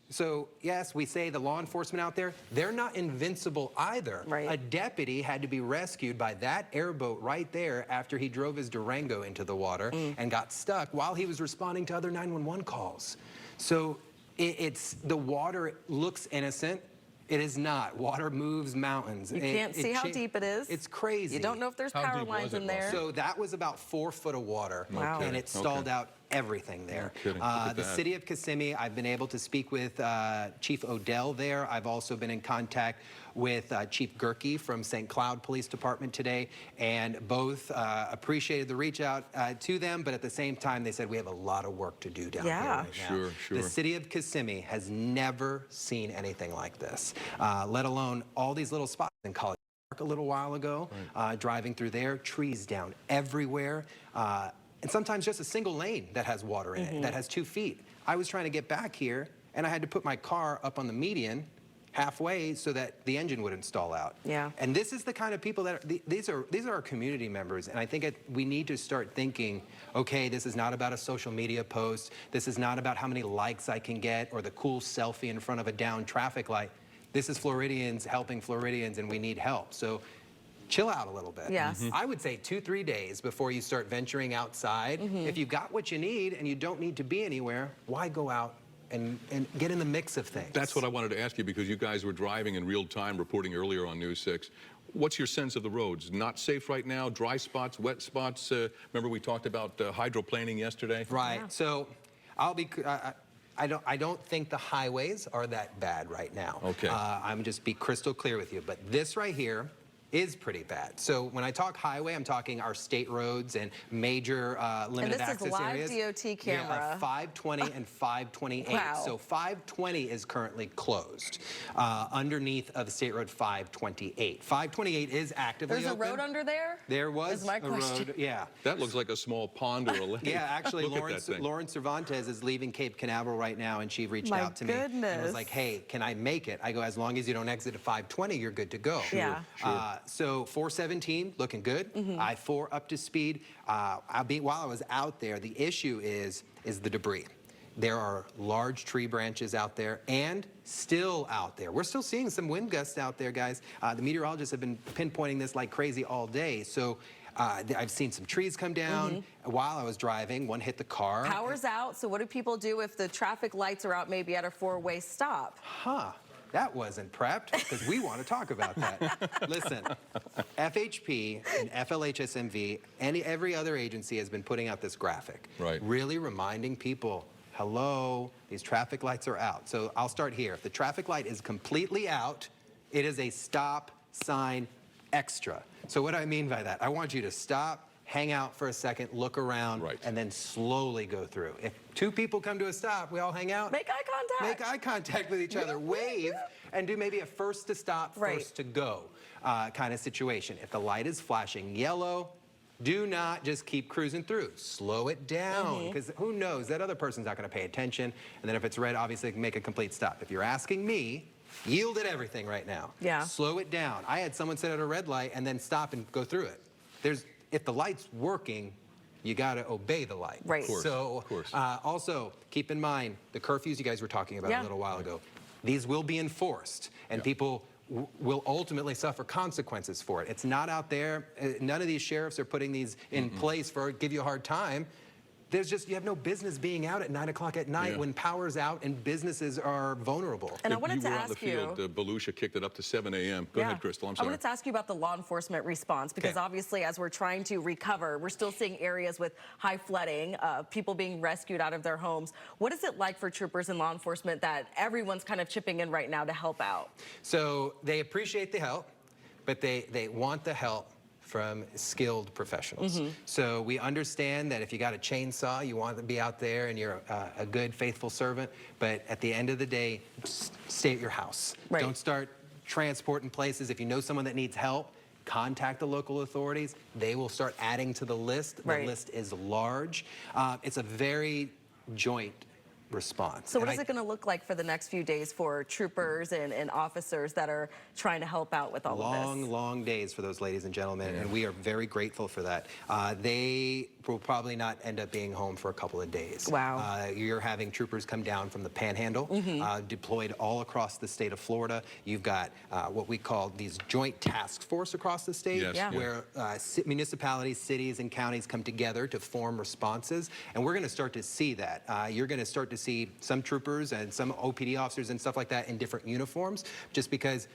So yes, we say the law enforcement out there, they're not invincible either. Right. A deputy had to be rescued by that airboat right there after he drove his Durango into the water and got stuck while he was responding to other 911 calls. So it's the water looks innocent. It is not. Water moves mountains. You can't see how deep it is. It's crazy. You don't know if there's power lines in there. So that was about 4 foot of water, Wow. and it stalled out everything there. No kidding. Look at The that. city of Kissimmee, I've been able to speak with Chief Odell there. I've also been in contact with Chief Gerke from St. Cloud Police Department today, and both appreciated the reach out to them, but at the same time, they said we have a lot of work to do down here right now. Sure. The city of Kissimmee has never seen anything like this, let alone all these little spots in College Park a little while ago, driving through there, trees down everywhere, and sometimes just a single lane that has water in it, that has 2 feet. I was trying to get back here, and I had to put my car up on the median halfway so that the engine wouldn't stall out. Yeah. And this is the kind of people that these are our community members, and I think we need to start thinking, okay, this is not about a social media post. This is not about how many likes I can get or the cool selfie in front of a downed traffic light. This is Floridians helping Floridians, and we need help. So chill out a little bit. Yes. I would say 2-3 days before you start venturing outside. If you've got what you need and you don't need to be anywhere, why go out and get in the mix of things? That's what I wanted to ask you, because you guys were driving in real time, reporting earlier on News 6. What's your sense of the roads? Not safe right now? Dry spots, wet spots? Remember we talked about hydroplaning yesterday? Right. So I don't think the highways are that bad right now. Okay. I'm just be crystal clear with you, but this right here is pretty bad. So when I talk highway, I'm talking our state roads and major limited access areas. And this is live DOT camera. Yeah, 520 and 528. Wow. So 520 is currently closed underneath of State Road 528. 528 is actively There's a open. road under there? There was Is my a question. road, yeah. That looks like a small pond or a lake. Yeah, actually, Look at that thing. Lauren Cervantes is leaving Cape Canaveral right now, and she reached My out to me and was goodness. like, hey, can I make it? I go, as long as you don't exit at 520, you're good to go. Yeah. So 417, looking good. I-4 up to speed. While I was out there, the issue is the debris. There are large tree branches out there and still out there. We're still seeing some wind gusts out there, guys. The meteorologists have been pinpointing this like crazy all day. So I've seen some trees come down while I was driving. One hit the car. Power's out, so what do people do if the traffic lights are out maybe at a 4-way stop? That wasn't prepped, because we want to talk about that. Listen, FHP and FLHSMV and every other agency has been putting out this graphic. Right. Really reminding people, hello, these traffic lights are out. So I'll start here. If the traffic light is completely out, it is a stop sign extra. So what do I mean by that? I want you to stop, hang out for a second, look around, and then slowly go through. If 2 people come to a stop, we all hang out. Make eye contact. Make eye contact with each other. Wave and do maybe a first to stop, first to go kind of situation. If the light is flashing yellow, do not just keep cruising through. Slow it down, because who knows? That other person's not going to pay attention. And then if it's red, obviously make a complete stop. If you're asking me, yield at everything right now. Yeah. Slow it down. I had someone sit at a red light and then stop and go through it. If the light's working, you got to obey the light. Right. Of course, So of course. also keep in mind the curfews you guys were talking about a little while ago. These will be enforced, and people will ultimately suffer consequences for it. It's not out there. None of these sheriffs are putting these in place for give you a hard time. You have no business being out at 9 o'clock at night when power's out and businesses are vulnerable. And I wanted you to were on the ask you. field, Volusia kicked it up to 7 a.m. Go ahead, Crystal, I'm I sorry. wanted to ask you about the law enforcement response, because obviously as we're trying to recover, we're still seeing areas with high flooding, people being rescued out of their homes. What is it like for troopers and law enforcement that everyone's kind of chipping in right now to help out? So they appreciate the help, but they want the help from skilled professionals. So we understand that if you got a chainsaw, you want to be out there and you're a good, faithful servant, but at the end of the day, stay at your house. Don't start transporting places. If you know someone that needs help, contact the local authorities. They will start adding to the list. The list is large. It's a very joint response. So what is it going to look like for the next few days for troopers and officers that are trying to help out with all of this? Long days for those ladies and gentlemen, and we are very grateful for that. They will probably not end up being home for a couple of days. Wow. You're having troopers come down from the Panhandle, deployed all across the state of Florida. You've got what we call these joint task force across the state, where municipalities, cities, and counties come together to form responses, and we're going to start to see that. You're going to start to see some troopers and some OPD officers and stuff like that in different uniforms, just because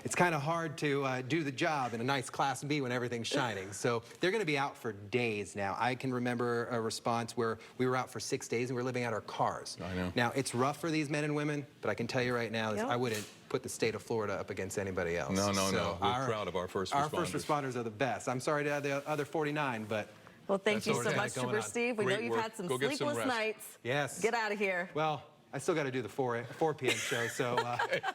it's kind of hard to do the job in a nice Class B when everything's shining. So they're going to be out for days now. I can remember a response where we were out for 6 days and we were living out our cars. I know. Now, it's rough for these men and women, but I can tell you right now, I wouldn't put the state of Florida up against anybody else. No. So We're proud of our first responders. Our first responders are the best. I'm sorry to the other 49, but... Well, thank you so much, Trooper Steve. We know you've had some sleepless nights. Yes. Get out of here. Well, I still got to do the 4 p.m. show, so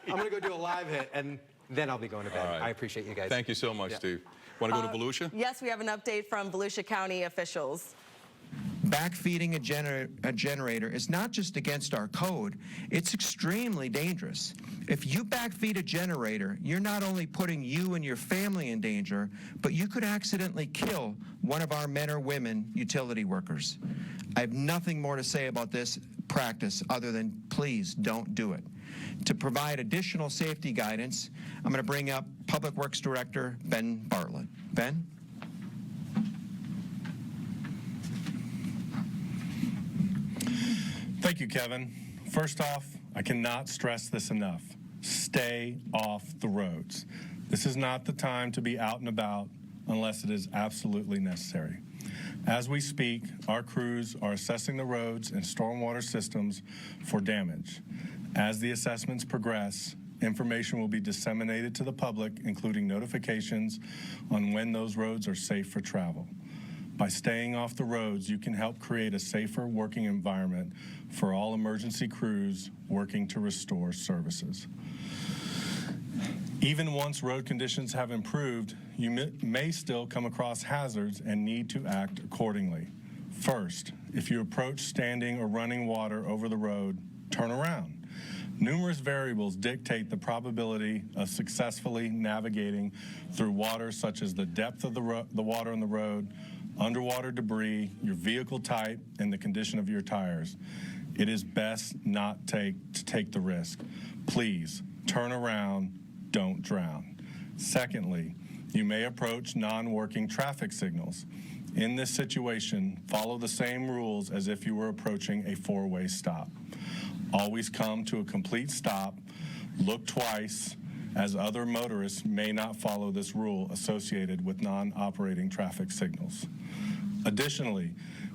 I'm going to go do a live hit, and then I'll be going to bed. All right. I appreciate you guys. Thank you so much, Steve. Want to go to Volusia? Yes, we have an update from Volusia County officials. Backfeeding a generator is not just against our code, it's extremely dangerous. If you backfeed a generator, you're not only putting you and your family in danger, but you could accidentally kill one of our men or women utility workers. I have nothing more to say about this practice other than please don't do it. To provide additional safety guidance, I'm going to bring up Public Works Director Ben Bartlett. Ben? Thank you, Kevin. First off, I cannot stress this enough. Stay off the roads. This is not the time to be out and about unless it is absolutely necessary. As we speak, our crews are assessing the roads and stormwater systems for damage. As the assessments progress, information will be disseminated to the public, including notifications on when those roads are safe for travel. By staying off the roads, you can help create a safer working environment for all emergency crews working to restore services. Even once road conditions have improved, you may still come across hazards and need to act accordingly. First, if you approach standing or running water over the road, turn around. Numerous variables dictate the probability of successfully navigating through water, such as the depth of the water on the road, underwater debris, your vehicle type, and the condition of your tires. It is best not to take the risk. Please, turn around, don't drown. Secondly, you may approach non-working traffic signals. In this situation, follow the same rules as if you were approaching a four-way stop. Always come to a complete stop, look twice, as other motorists may not follow this rule associated with non-operating traffic signals. Additionally,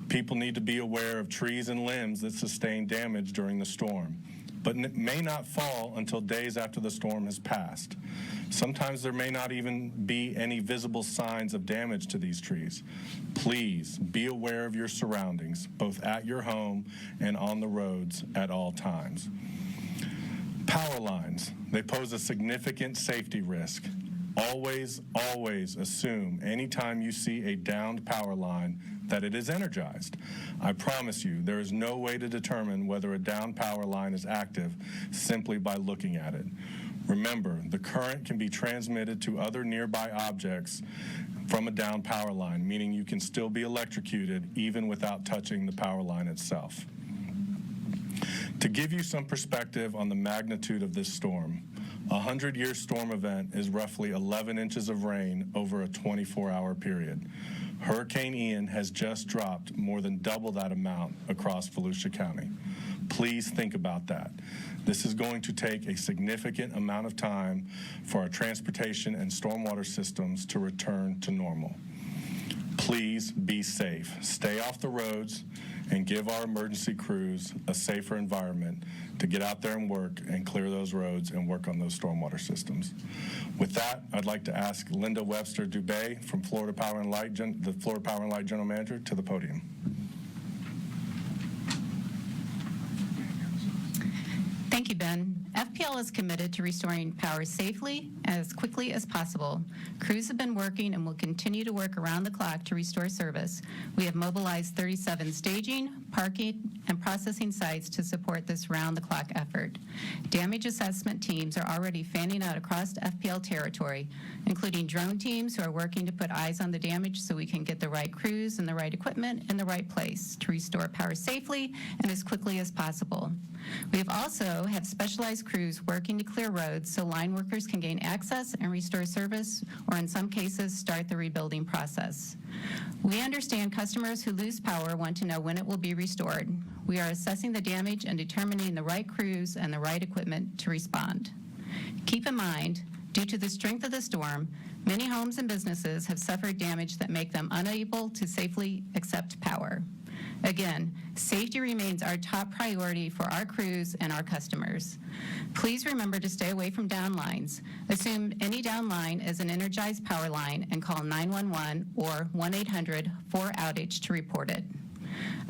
people need to be aware of trees and limbs that sustain damage during the storm, but may not fall until days after the storm has passed. Sometimes there may not even be any visible signs of damage to these trees. Please be aware of your surroundings, both at your home and on the roads at all times. Power lines, they pose a significant safety risk. Always assume anytime you see a downed power line that it is energized. I promise you, there is no way to determine whether a downed power line is active simply by looking at it. Remember, the current can be transmitted to other nearby objects from a downed power line, meaning you can still be electrocuted even without touching the power line itself. To give you some perspective on the magnitude of this storm, a 100-year storm event is roughly 11 inches of rain over a 24-hour period. Hurricane Ian has just dropped more than double that amount across Volusia County. Please think about that. This is going to take a significant amount of time for our transportation and stormwater systems to return to normal. Please be safe. Stay off the roads and give our emergency crews a safer environment to get out there and work and clear those roads and work on those stormwater systems. With that, I'd like to ask Linda Webster Dubé from Florida Power and Light, the Florida Power and Light General Manager, to the podium. Thank you, Ben. FPL is committed to restoring power safely as quickly as possible. Crews have been working and will continue to work around the clock to restore service. We have mobilized 37 staging, parking, and processing sites to support this round-the-clock effort. Damage assessment teams are already fanning out across FPL territory, including drone teams who are working to put eyes on the damage so we can get the right crews and the right equipment in the right place to restore power safely and as quickly as possible. We have also had specialized crews working to clear roads so line workers can gain access and restore service, or in some cases, start the rebuilding process. We understand customers who lose power want to know when it will be restored. We are assessing the damage and determining the right crews and the right equipment to respond. Keep in mind, due to the strength of the storm, many homes and businesses have suffered damage that make them unable to safely accept power. Again, safety remains our top priority for our crews and our customers. Please remember to stay away from down lines. Assume any down line is an energized power line and call 911 or 1-800-4-OUTAGE to report it.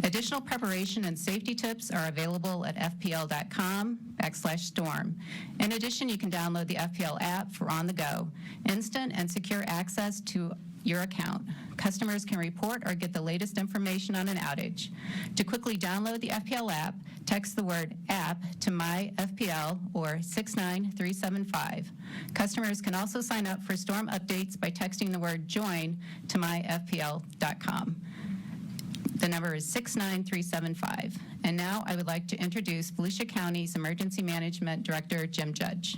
Additional preparation and safety tips are available at fpl.com/storm. In addition, you can download the FPL app for on the go, instant and secure access to your account. Customers can report or get the latest information on an outage. To quickly download the FPL app, text the word app to MyFPL or 69375. Customers can also sign up for storm updates by texting the word join to myfpl.com. The number is 69375. And now I would like to introduce Volusia County's Emergency Management Director, Jim Judge.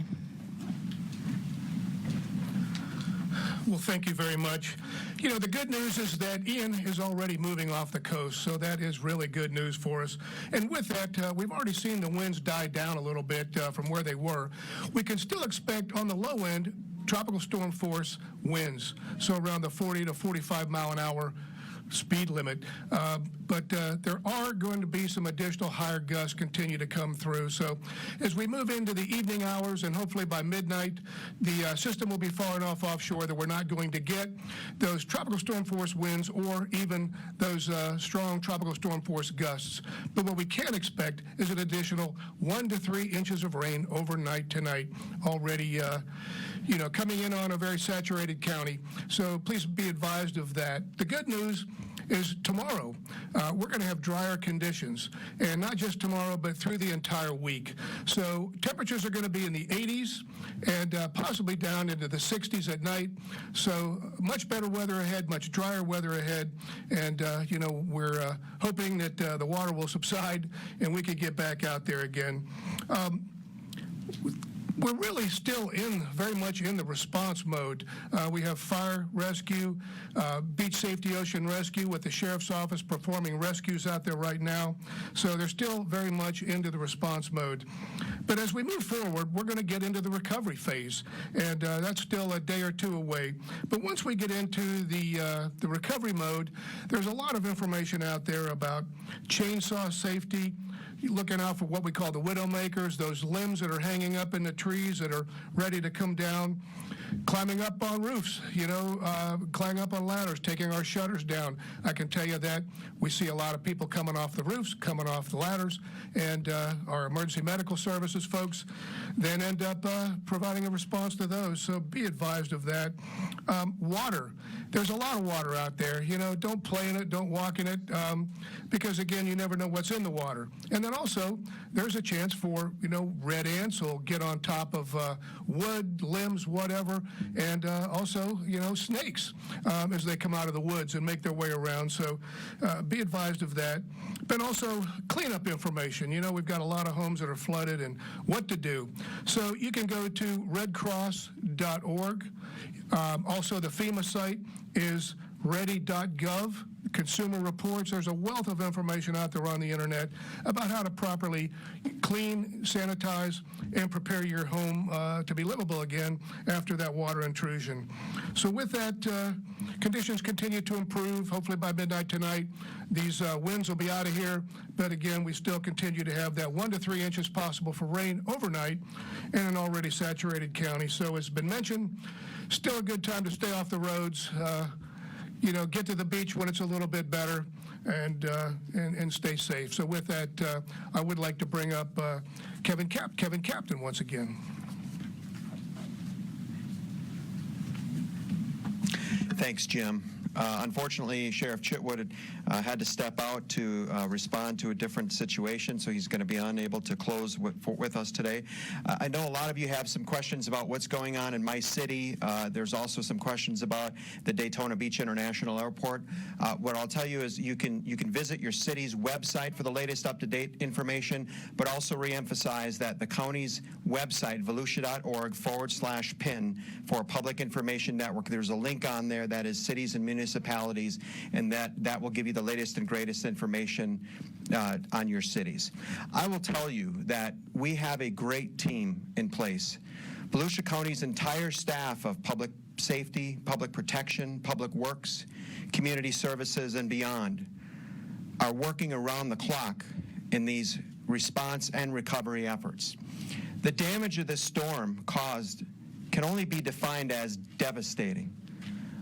Well, thank you very much. You know, the good news is that Ian is already moving off the coast, so that is really good news for us. And with that, we've already seen the winds die down a little bit from where they were. We can still expect on the low end tropical storm force winds, so around the 40 to 45 mile an hour speed limit, but there are going to be some additional higher gusts continue to come through. So as we move into the evening hours and hopefully by midnight, the system will be far enough offshore that we're not going to get those tropical storm force winds or even those strong tropical storm force gusts. But what we can expect is an additional 1 to 3 inches of rain overnight tonight, already coming in on a very saturated county. So please be advised of that. The good news is tomorrow we're going to have drier conditions, and not just tomorrow but through the entire week. So temperatures are going to be in the 80s and possibly down into the 60s at night. So much better weather ahead, much drier weather ahead, and we're hoping that the water will subside and we can get back out there again. We're really still very much in the response mode. We have fire rescue, beach safety ocean rescue with the sheriff's office performing rescues out there right now. So they're still very much into the response mode. But as we move forward, we're going to get into the recovery phase, and that's still a day or two away. But once we get into the recovery mode, there's a lot of information out there about chainsaw safety, looking out for what we call the widowmakers, those limbs that are hanging up in the trees that are ready to come down, climbing up on roofs, climbing up on ladders, taking our shutters down. I can tell you that we see a lot of people coming off the roofs, coming off the ladders, and our emergency medical services folks then end up providing a response to those. So be advised of that. Water. There's a lot of water out there. Don't play in it, don't walk in it, because again, you never know what's in the water. And then also, there's a chance for, red ants will get on top of wood, limbs, whatever, and also, snakes as they come out of the woods and make their way around. So be advised of that. But also cleanup information. We've got a lot of homes that are flooded and what to do. So you can go to redcross.org. Also, the FEMA site is ready.gov. Consumer reports. There's a wealth of information out there on the internet about how to properly clean, sanitize, and prepare your home to be livable again after that water intrusion. So with that, conditions continue to improve. Hopefully by midnight tonight, these winds will be out of here. But again, we still continue to have that 1 to 3 inches possible for rain overnight in an already saturated county. So as has been mentioned, still a good time to stay off the roads. you know, get to the beach when it's a little bit better and stay safe. So with that, I would like to bring up Kevin Captain once again. Thanks, Jim. Unfortunately, Sheriff Chitwood had to step out to respond to a different situation, so he's going to be unable to close with us today. I know a lot of you have some questions about what's going on in my city. There's also some questions about the Daytona Beach International Airport. What I'll tell you is you can visit your city's website for the latest up-to-date information, but also reemphasize that the county's website, volusia.org/PIN for a public information network. There's a link on there that is cities and municipalities, and that will give you the latest and greatest information on your cities. I will tell you that we have a great team in place. Volusia County's entire staff of public safety, public protection, public works, community services, and beyond are working around the clock in these response and recovery efforts. The damage of this storm caused can only be defined as devastating,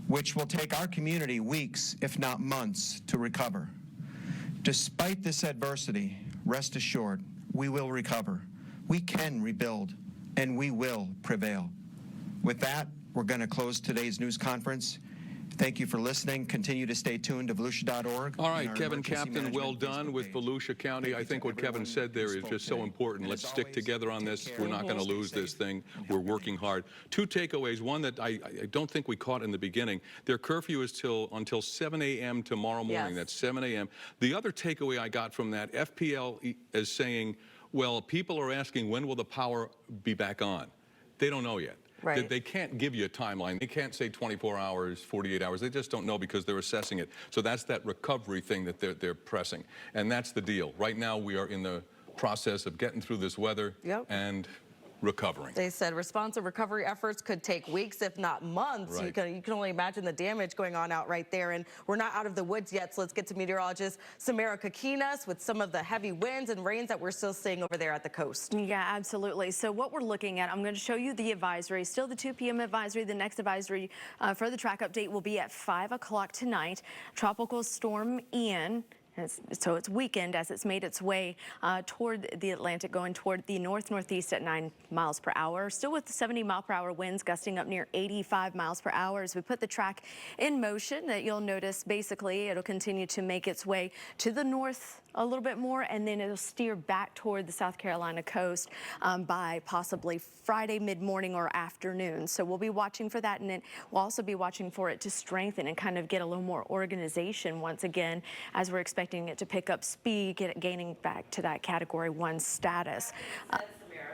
which will take our community weeks, if not months, to recover. Despite this adversity, rest assured, we will recover. We can rebuild, and we will prevail. With that, we're going to close today's news conference. Thank you for listening. Continue to stay tuned to volusia.org. All right, Kevin Captain, well done with Volusia County. I think what Kevin said there is just so important. Let's stick together on this. We're not going to lose this thing. We're working hard. Two takeaways. One that I don't think we caught in the beginning. Their curfew is until 7 a.m. tomorrow morning. Yes. That's 7 a.m. The other takeaway I got from that, FPL is saying, well, people are asking when will the power be back on? They don't know yet. Right. They can't give you a timeline. They can't say 24 hours, 48 hours. They just don't know because they're assessing it. So that's that recovery thing that they're pressing. And that's the deal. Right now we are in the process of getting through this weather and recovering. They said response and recovery efforts could take weeks, if not months. Right. You can only imagine the damage going on out right there. And we're not out of the woods yet, so let's get to meteorologist Samara Kokinas with some of the heavy winds and rains that we're still seeing over there at the coast. Yeah, absolutely. So what we're looking at, I'm going to show you the advisory. Still the 2 p.m. advisory. The next advisory for the track update will be at 5 o'clock tonight. Tropical storm Ian. So it's weakened as it's made its way toward the Atlantic, going toward the north-northeast at 9 miles per hour. Still with 70-mile-per-hour winds gusting up near 85 miles per hour. As we put the track in motion, that you'll notice basically it'll continue to make its way to the north a little bit more, and then it'll steer back toward the South Carolina coast by possibly Friday mid-morning or afternoon. So we'll be watching for that, and then we'll also be watching for it to strengthen and kind of get a little more organization once again, as we're expecting it to pick up speed, gaining back to that Category 1 status. Samara,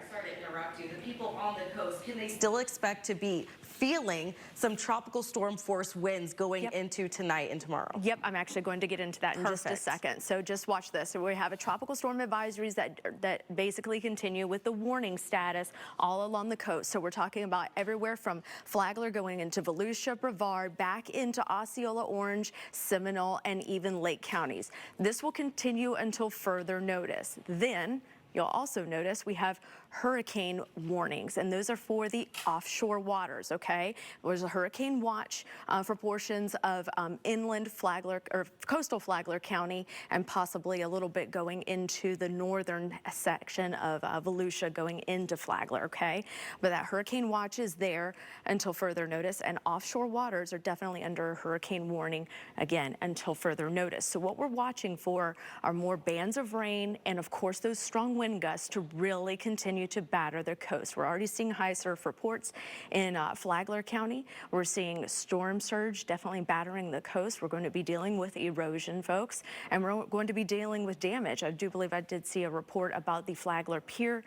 sorry to interrupt you. The people on the coast, can they still expect to be feeling some tropical storm force winds going into tonight and tomorrow? Yep, I'm actually going to get into that in just a second. So just watch this. So we have a tropical storm advisories that basically continue with the warning status all along the coast. So we're talking about everywhere from Flagler going into Volusia, Brevard, back into Osceola, Orange, Seminole, and even Lake counties. This will continue until further notice. Then you'll also notice we have hurricane warnings, and those are for the offshore waters, okay? There's a hurricane watch for portions of inland Flagler, or coastal Flagler County, and possibly a little bit going into the northern section of Volusia going into Flagler, okay? But that hurricane watch is there until further notice, and offshore waters are definitely under hurricane warning, again, until further notice. So what we're watching for are more bands of rain and, of course, those strong wind gusts to really continue to batter the coast. We're already seeing high surf reports in Flagler County. We're seeing storm surge definitely battering the coast. We're going to be dealing with erosion, folks, and we're going to be dealing with damage. I do believe I did see a report about the Flagler Pier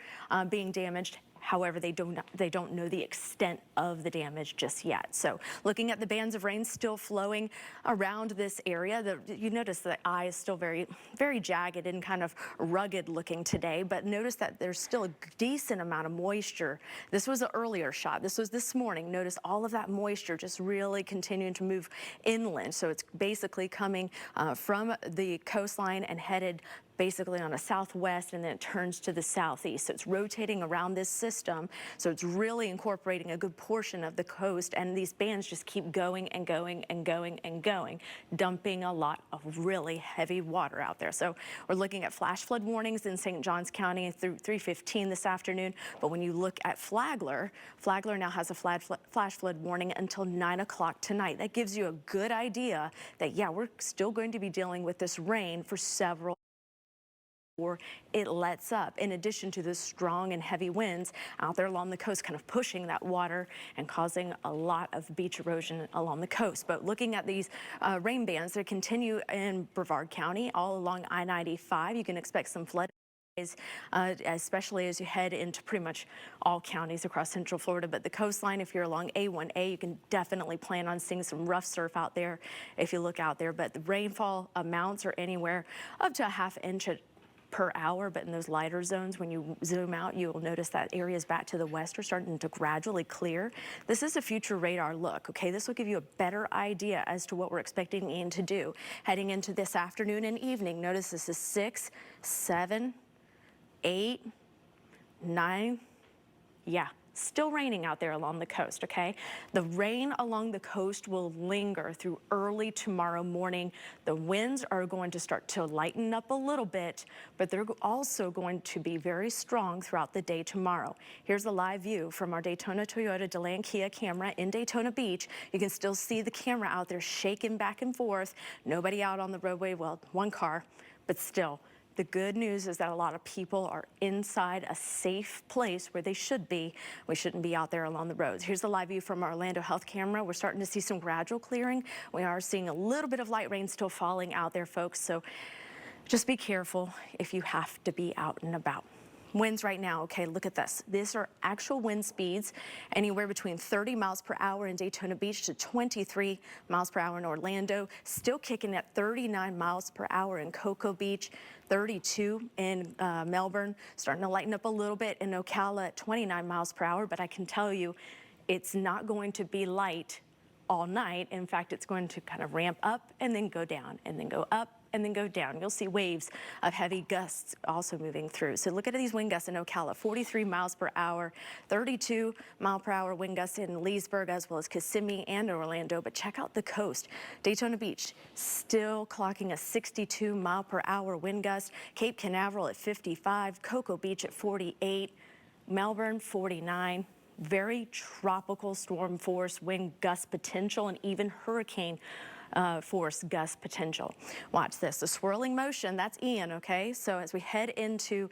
being damaged. However, they don't know the extent of the damage just yet. So looking at the bands of rain still flowing around this area, you notice the eye is still very, very jagged and kind of rugged looking today, but notice that there's still a decent amount of moisture. This was an earlier shot. This was this morning. Notice all of that moisture just really continuing to move inland. So it's basically coming from the coastline and headed basically on a southwest, and then it turns to the southeast. So it's rotating around this system. So it's really incorporating a good portion of the coast, and these bands just keep going and going and going and going, dumping a lot of really heavy water out there. So we're looking at flash flood warnings in St. Johns County through 3:15 this afternoon. But when you look at Flagler now has a flash flood warning until 9 o'clock tonight. That gives you a good idea that, yeah, we're still going to be dealing with this rain for several or it lets up, in addition to the strong and heavy winds out there along the coast, kind of pushing that water and causing a lot of beach erosion along the coast. But looking at these rain bands that continue in Brevard County, all along I-95, you can expect some flood, especially as you head into pretty much all counties across Central Florida. But the coastline, if you're along A1A, you can definitely plan on seeing some rough surf out there if you look out there. But the rainfall amounts are anywhere up to a ½ inch per hour, but in those lighter zones, when you zoom out, you'll notice that areas back to the west are starting to gradually clear. This is a future radar look, okay? This will give you a better idea as to what we're expecting Ian to do heading into this afternoon and evening. Notice this is 6, 7, 8, 9, yeah. Still raining out there along the coast, okay? The rain along the coast will linger through early tomorrow morning. The winds are going to start to lighten up a little bit, but they're also going to be very strong throughout the day tomorrow. Here's a live view from our Daytona Toyota DeLand Kia camera in Daytona Beach. You can still see the camera out there shaking back and forth. Nobody out on the roadway, well, one car, but still. The good news is that a lot of people are inside a safe place where they should be. We shouldn't be out there along the roads. Here's the live view from our Orlando Health camera. We're starting to see some gradual clearing. We are seeing a little bit of light rain still falling out there, folks. So just be careful if you have to be out and about. Winds right now, okay, look at this. These are actual wind speeds, anywhere between 30 miles per hour in Daytona Beach to 23 miles per hour in Orlando, still kicking at 39 miles per hour in Cocoa Beach, 32 in Melbourne, starting to lighten up a little bit in Ocala at 29 miles per hour, but I can tell you it's not going to be light all night. In fact, it's going to kind of ramp up and then go down and then go up and then go down. You'll see waves of heavy gusts also moving through. So look at these wind gusts in Ocala, 43 miles per hour, 32 mile per hour wind gusts in Leesburg, as well as Kissimmee and Orlando. But check out the coast. Daytona Beach still clocking a 62 mile per hour wind gust. Cape Canaveral at 55, Cocoa Beach at 48, Melbourne 49. Very tropical storm force wind gust potential and even hurricane force gust potential. Watch this, the swirling motion, that's Ian, okay? So as we head into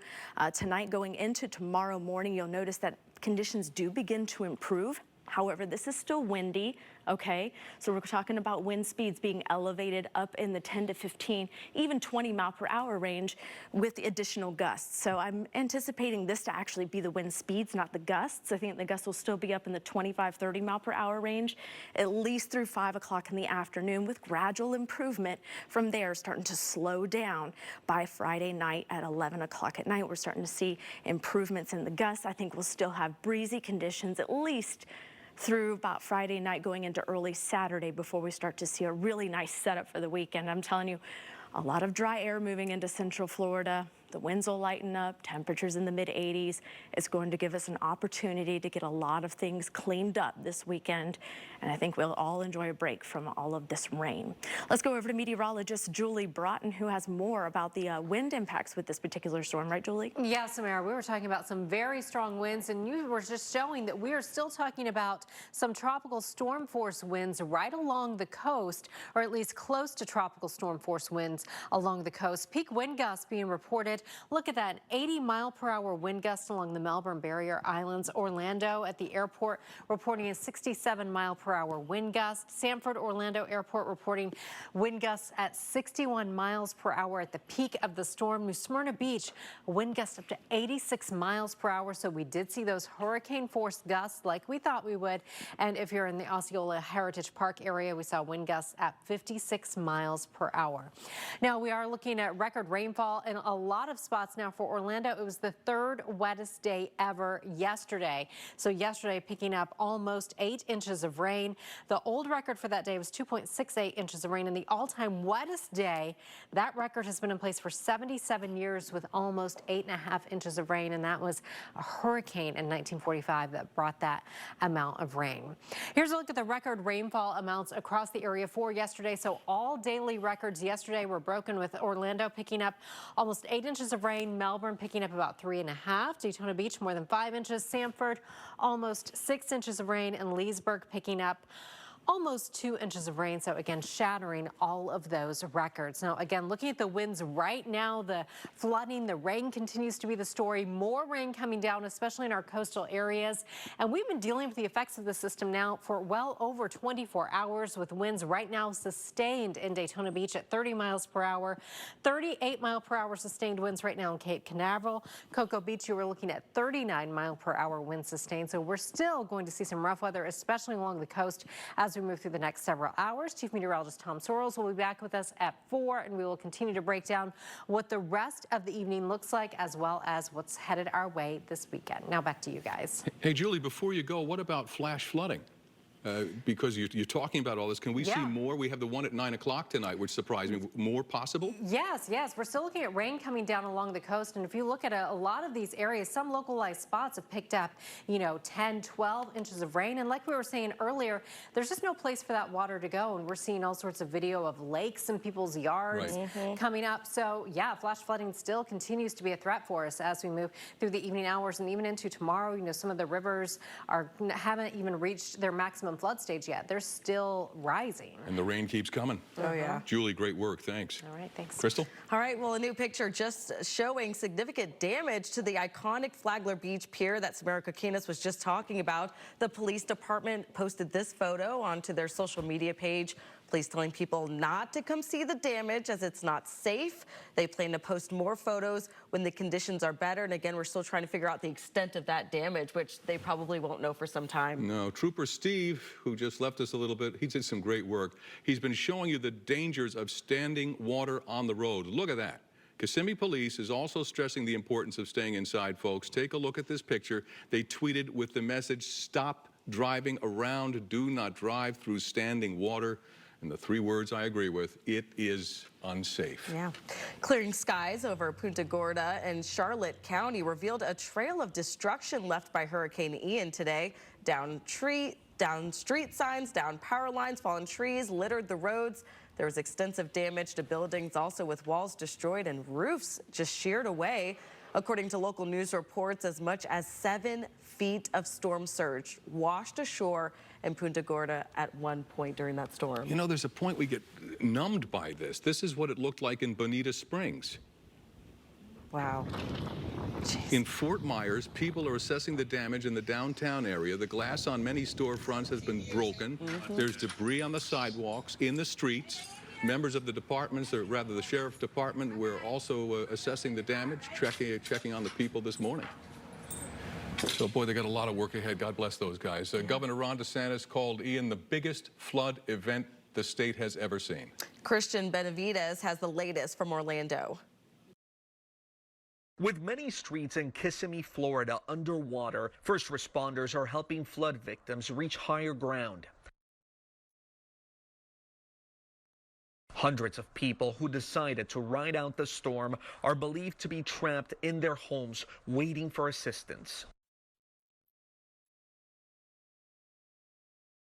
tonight, going into tomorrow morning, you'll notice that conditions do begin to improve. However, this is still windy, okay? So we're talking about wind speeds being elevated up in the 10 to 15, even 20 mile per hour range with the additional gusts. So I'm anticipating this to actually be the wind speeds, not the gusts. I think the gusts will still be up in the 25, 30 mile per hour range, at least through 5 o'clock in the afternoon, with gradual improvement from there, starting to slow down by Friday night at 11 o'clock at night. We're starting to see improvements in the gusts. I think we'll still have breezy conditions at least through about Friday night going into early Saturday before we start to see a really nice setup for the weekend. I'm telling you, a lot of dry air moving into Central Florida. The winds will lighten up, temperatures in the mid-80s. It's going to give us an opportunity to get a lot of things cleaned up this weekend, and I think we'll all enjoy a break from all of this rain. Let's go over to meteorologist Julie Broughton, who has more about the wind impacts with this particular storm. Right, Julie? Yeah, Samara, we were talking about some very strong winds, and you were just showing that we are still talking about some tropical storm force winds right along the coast, or at least close to tropical storm force winds along the coast. Peak wind gusts being reported. Look at that, 80 mile per hour wind gust along the Melbourne Barrier Islands. Orlando at the airport reporting a 67 mile per hour wind gust. Sanford Orlando Airport reporting wind gusts at 61 miles per hour at the peak of the storm. New Smyrna Beach, wind gust up to 86 miles per hour. So we did see those hurricane force gusts like we thought we would. And if you're in the Osceola Heritage Park area, we saw wind gusts at 56 miles per hour. Now we are looking at record rainfall in a lot of spots now for Orlando. It was the third wettest day ever yesterday. So yesterday picking up almost 8 inches of rain. The old record for that day was 2.68 inches of rain, and the all-time wettest day, that record has been in place for 77 years with almost 8.5 inches of rain, and that was a hurricane in 1945 that brought that amount of rain. Here's a look at the record rainfall amounts across the area for yesterday. So all daily records yesterday were broken, with Orlando picking up almost 8 inches of rain, Melbourne picking up about 3.5, Daytona Beach more than 5 inches, Sanford almost 6 inches of rain, and Leesburg picking up almost 2 inches of rain. So again, shattering all of those records. Now, again, looking at the winds right now, the flooding, the rain continues to be the story. More rain coming down, especially in our coastal areas. And we've been dealing with the effects of the system now for well over 24 hours, with winds right now sustained in Daytona Beach at 30 miles per hour, 38 mile per hour sustained winds right now in Cape Canaveral. Cocoa Beach, you were looking at 39 mile per hour wind sustained. So we're still going to see some rough weather, especially along the coast, as we move through the next several hours. Chief Meteorologist Tom Sorrells will be back with us at 4, and we will continue to break down what the rest of the evening looks like, as well as what's headed our way this weekend. Now back to you guys. Hey, Julie, before you go, what about flash flooding? Because you're talking about all this, can we see more? We have the one at 9 o'clock tonight, which surprised me. More possible? Yes. We're still looking at rain coming down along the coast. And if you look at a lot of these areas, some localized spots have picked up, 10, 12 inches of rain. And like we were saying earlier, there's just no place for that water to go. And we're seeing all sorts of video of lakes in people's yards coming up. So yeah, flash flooding still continues to be a threat for us as we move through the evening hours and even into tomorrow. Some of the rivers haven't even reached their maximum flood stage yet. They're still rising. And the rain keeps coming. Oh, yeah. Julie, great work. Thanks. All right, thanks. Crystal? All right, well, a new picture just showing significant damage to the iconic Flagler Beach Pier that Samara Kokinas was just talking about. The police department posted this photo onto their social media page. Police telling people not to come see the damage as it's not safe. They plan to post more photos when the conditions are better. And again, we're still trying to figure out the extent of that damage, which they probably won't know for some time. No, Trooper Steve, who just left us a little bit, he did some great work. He's been showing you the dangers of standing water on the road. Look at that. Kissimmee Police is also stressing the importance of staying inside, folks. Take a look at this picture. They tweeted with the message, "Stop driving around. Do not drive through standing water." And the 3 words I agree with: it is unsafe. Yeah. Clearing skies over Punta Gorda and Charlotte County revealed a trail of destruction left by Hurricane Ian today. Down street signs, down power lines, fallen trees littered the roads. There was extensive damage to buildings, also with walls destroyed and roofs just sheared away. According to local news reports, as much as 7 feet of storm surge washed ashore in Punta Gorda at one point during that storm. There's a point we get numbed by this. This is what it looked like in Bonita Springs. Wow. Jeez. In Fort Myers, people are assessing the damage in the downtown area. The glass on many storefronts has been broken. There's debris on the sidewalks, in the streets. Members of the departments, or rather the sheriff's department, were also assessing the damage, checking on the people this morning. So, boy, they got a lot of work ahead. God bless those guys. Governor Ron DeSantis called Ian the biggest flood event the state has ever seen. Christian Benavides has the latest from Orlando. With many streets in Kissimmee, Florida underwater, first responders are helping flood victims reach higher ground. Hundreds of people who decided to ride out the storm are believed to be trapped in their homes waiting for assistance.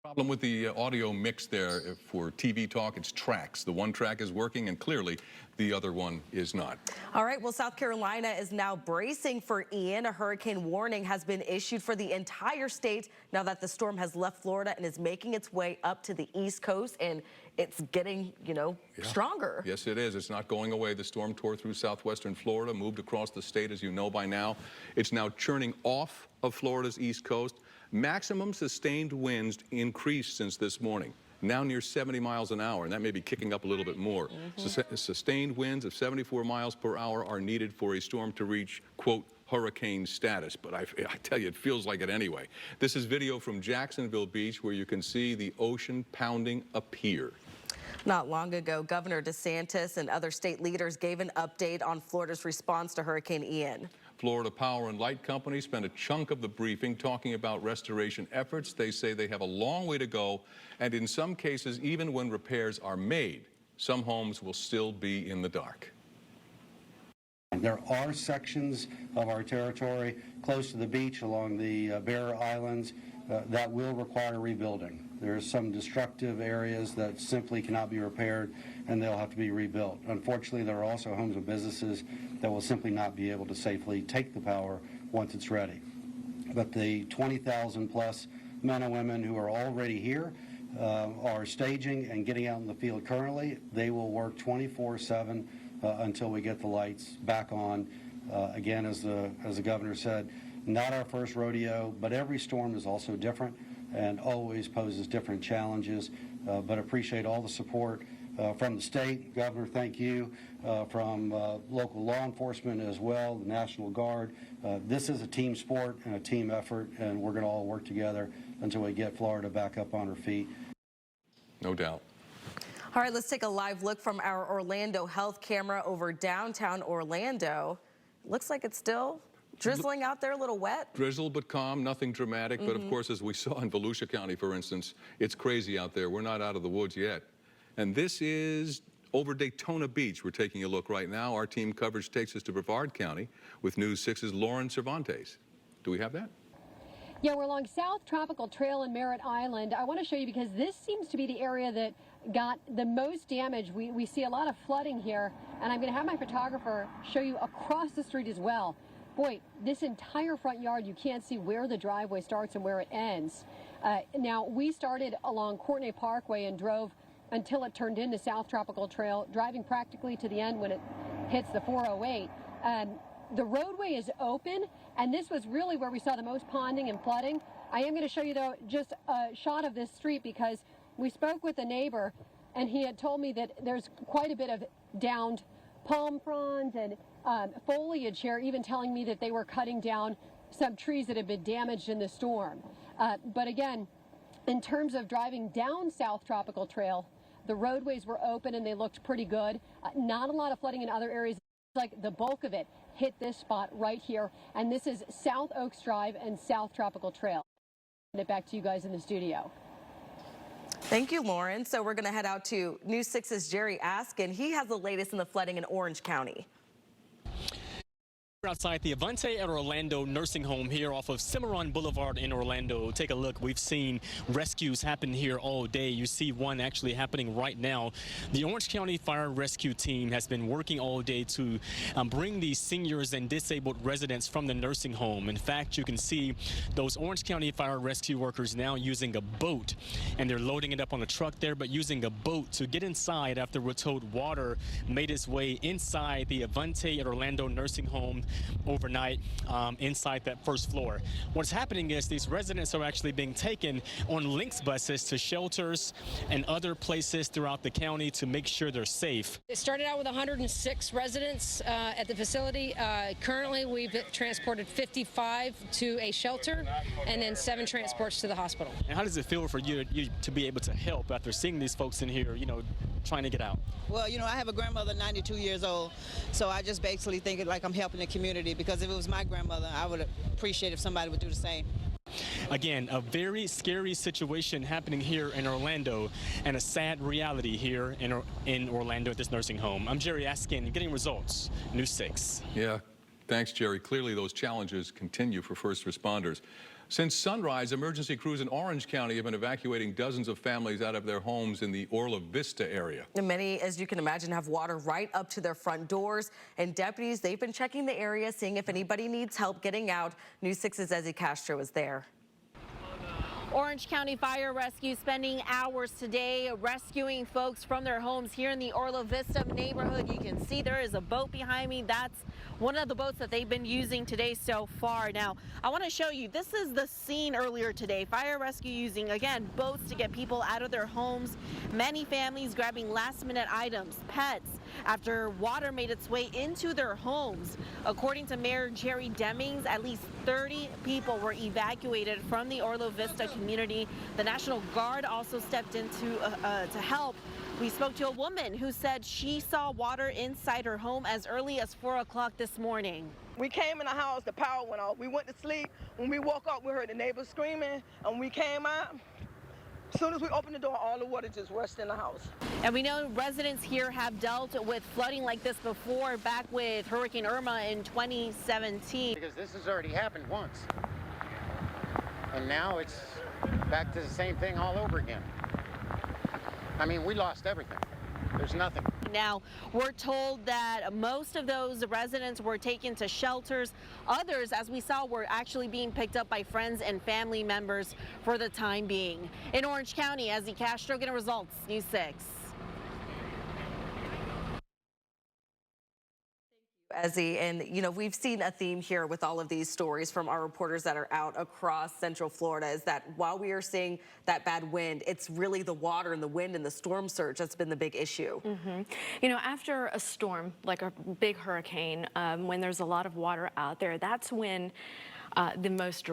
Problem with the audio mix there for TV talk, it's tracks. The one track is working and clearly the other one is not. All right, well, South Carolina is now bracing for Ian. A hurricane warning has been issued for the entire state now that the storm has left Florida and is making its way up to the East Coast, and it's getting, stronger. Yes, it is. It's not going away. The storm tore through southwestern Florida, moved across the state, as you know by now. It's now churning off of Florida's East Coast. Maximum sustained winds increased since this morning, now near 70 miles an hour, and that may be kicking up a little bit more. Sustained winds of 74 miles per hour are needed for a storm to reach, quote, hurricane status, but I tell you, it feels like it anyway. This is video from Jacksonville Beach where you can see the ocean pounding a pier. Not long ago, Governor DeSantis and other state leaders gave an update on Florida's response to Hurricane Ian. Florida Power and Light Company spent a chunk of the briefing talking about restoration efforts. They say they have a long way to go, and in some cases, even when repairs are made, some homes will still be in the dark. There are sections of our territory close to the beach along the Barrier Islands that will require rebuilding. There are some destructive areas that simply cannot be repaired, and they'll have to be rebuilt. Unfortunately, there are also homes and businesses that will simply not be able to safely take the power once it's ready. But the 20,000 plus men and women who are already here are staging and getting out in the field currently. They will work 24/7 until we get the lights back on. Again, as the governor said, not our first rodeo, but every storm is also different and always poses different challenges, but appreciate all the support from the state. Governor, thank you, from local law enforcement as well, the National Guard. This is a team sport and a team effort, and we're going to all work together until we get Florida back up on her feet. No doubt. All right, let's take a live look from our Orlando health camera over downtown Orlando. Looks like it's still drizzling out there, a little wet. Drizzle but calm, nothing dramatic. But of course, as we saw in Volusia County, for instance, it's crazy out there. We're not out of the woods yet. And this is over Daytona Beach. We're taking a look right now. Our team coverage takes us to Brevard County with News 6's Lauren Cervantes. Do we have that? Yeah, we're along South Tropical Trail in Merritt Island. I want to show you because this seems to be the area that got the most damage. We see a lot of flooding here, and I'm going to have my photographer show you across the street as well. Boy, this entire front yard, you can't see where the driveway starts and where it ends. Now, we started along Courtenay Parkway and drove until it turned into South Tropical Trail, driving practically to the end when it hits the 408. The roadway is open, and this was really where we saw the most ponding and flooding. I am going to show you, though, just a shot of this street because we spoke with a neighbor, and he had told me that there's quite a bit of downed palm fronds and foliage here, even telling me that they were cutting down some trees that had been damaged in the storm. But again, in terms of driving down South Tropical Trail, the roadways were open and they looked pretty good. Not a lot of flooding in other areas. Like the bulk of it hit this spot right here, and this is South Oaks Drive and South Tropical Trail. I'll back to you guys in the studio. Thank you, Lauren. So we're going to head out to News 6's Jerry Askin. He has the latest in the flooding in Orange County. We're outside the Avante at Orlando nursing home here off of Cimarron Boulevard in Orlando. Take a look. We've seen rescues happen here all day. You see one actually happening right now. The Orange County Fire Rescue Team has been working all day to bring these seniors and disabled residents from the nursing home. In fact, you can see those Orange County Fire Rescue workers now using a boat, and they're loading it up on a truck there, but using a boat to get inside after we're told water made its way inside the Avante at Orlando nursing home overnight inside that first floor. What's happening is these residents are actually being taken on Lynx buses to shelters and other places throughout the county to make sure they're safe. It started out with 106 residents at the facility. Currently, we've transported 55 to a shelter and then 7 transports to the hospital. And how does it feel for you to be able to help after seeing these folks in here, trying to get out? Well, I have a grandmother, 92 years old, so I just basically think like I'm helping the community, because if it was my grandmother, I would appreciate if somebody would do the same. Again, a very scary situation happening here in Orlando and a sad reality here in Orlando at this nursing home. I'm Jerry Askin, getting results, News 6. Yeah, thanks, Jerry. Clearly, those challenges continue for first responders. Since sunrise, emergency crews in Orange County have been evacuating dozens of families out of their homes in the Orla Vista area. And many, as you can imagine, have water right up to their front doors. And deputies, they've been checking the area, seeing if anybody needs help getting out. News 6's Ezzy Castro is there. Orange County Fire Rescue spending hours today rescuing folks from their homes here in the Orla Vista neighborhood. You can see there is a boat behind me. That's one of the boats that they've been using today so far. Now, I want to show you, this is the scene earlier today. Fire rescue using, again, boats to get people out of their homes. Many families grabbing last-minute items, pets, after water made its way into their homes. According to Mayor Jerry Demings, at least 30 people were evacuated from the Orla Vista community. The National Guard also stepped in to help We spoke to a woman who said she saw water inside her home as early as 4 o'clock this morning. We came in the house, the power went off. We went to sleep. When we woke up, we heard the neighbors screaming, and we came out. As soon as we opened the door, all the water just rushed in the house. And we know residents here have dealt with flooding like this before, back with Hurricane Irma in 2017. Because this has already happened once. And now it's back to the same thing all over again. I mean, we lost everything. There's nothing. Now, we're told that most of those residents were taken to shelters. Others, as we saw, were actually being picked up by friends and family members for the time being. In Orange County, Ezzy Castro getting results, News 6. Ezzy, and you know, we've seen a theme here with all of these stories from our reporters that are out across Central Florida, is that while we are seeing that bad wind, it's really the water and the wind and the storm surge that's been the big issue. You know, after a storm, like a big hurricane, when there's a lot of water out there, that's when the most,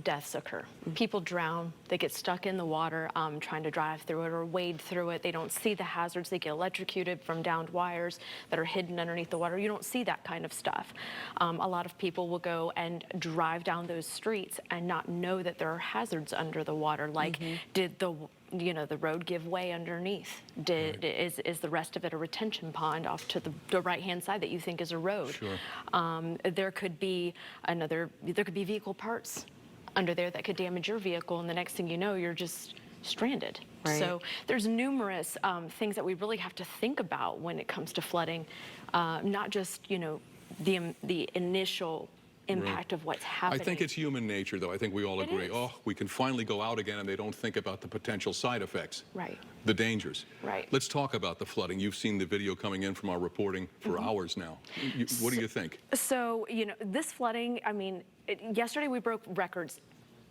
deaths occur. People drown, they get stuck in the water trying to drive through it or wade through it. They don't see the hazards. They get electrocuted from downed wires that are hidden underneath the water. You don't see that kind of stuff. A lot of people will go and drive down those streets and not know that there are hazards under the water. Like, did the road give way underneath? Is the rest of it a retention pond off to the right-hand side that you think is a road? Sure. There could be vehicle parts under there that could damage your vehicle, and the next thing you know, you're just stranded. Right. So there's numerous things that we really have to think about when it comes to flooding, not just, the initial impact of what's happening. I think it's human nature, though. I think we all agree. Oh, we can finally go out again, and they don't think about the potential side effects. Right. The dangers. Right. Let's talk about the flooding. You've seen the video coming in from our reporting for hours now. What do you think? So, this flooding, I mean, yesterday we broke records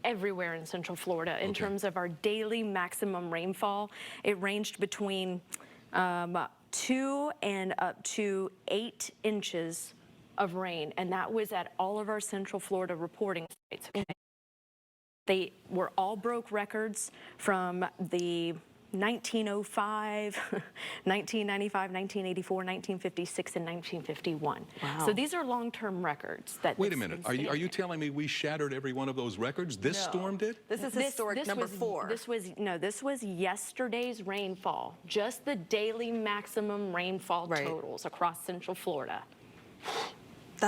everywhere in Central Florida in terms of our daily maximum rainfall. It ranged between 2 and up to 8 inches of rain, and that was at all of our Central Florida reporting sites. Okay? They were all broke records from the 1905, 1995, 1984, 1956, and 1951. Wow. So these are long-term records. Wait a minute. Are you telling me we shattered every one of those records? This storm did? This is historic number 4. This was yesterday's rainfall. Just the daily maximum rainfall totals across Central Florida.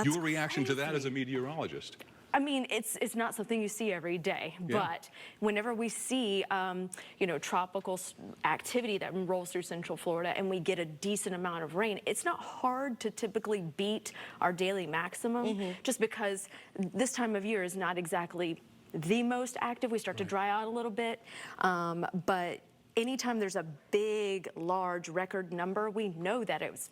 Your reaction to that as a meteorologist? I mean, it's not something you see every day, but whenever we see, tropical activity that rolls through Central Florida and we get a decent amount of rain, it's not hard to typically beat our daily maximum, just because this time of year is not exactly the most active. We start to dry out a little bit, but anytime there's a big, large record number, we know that it was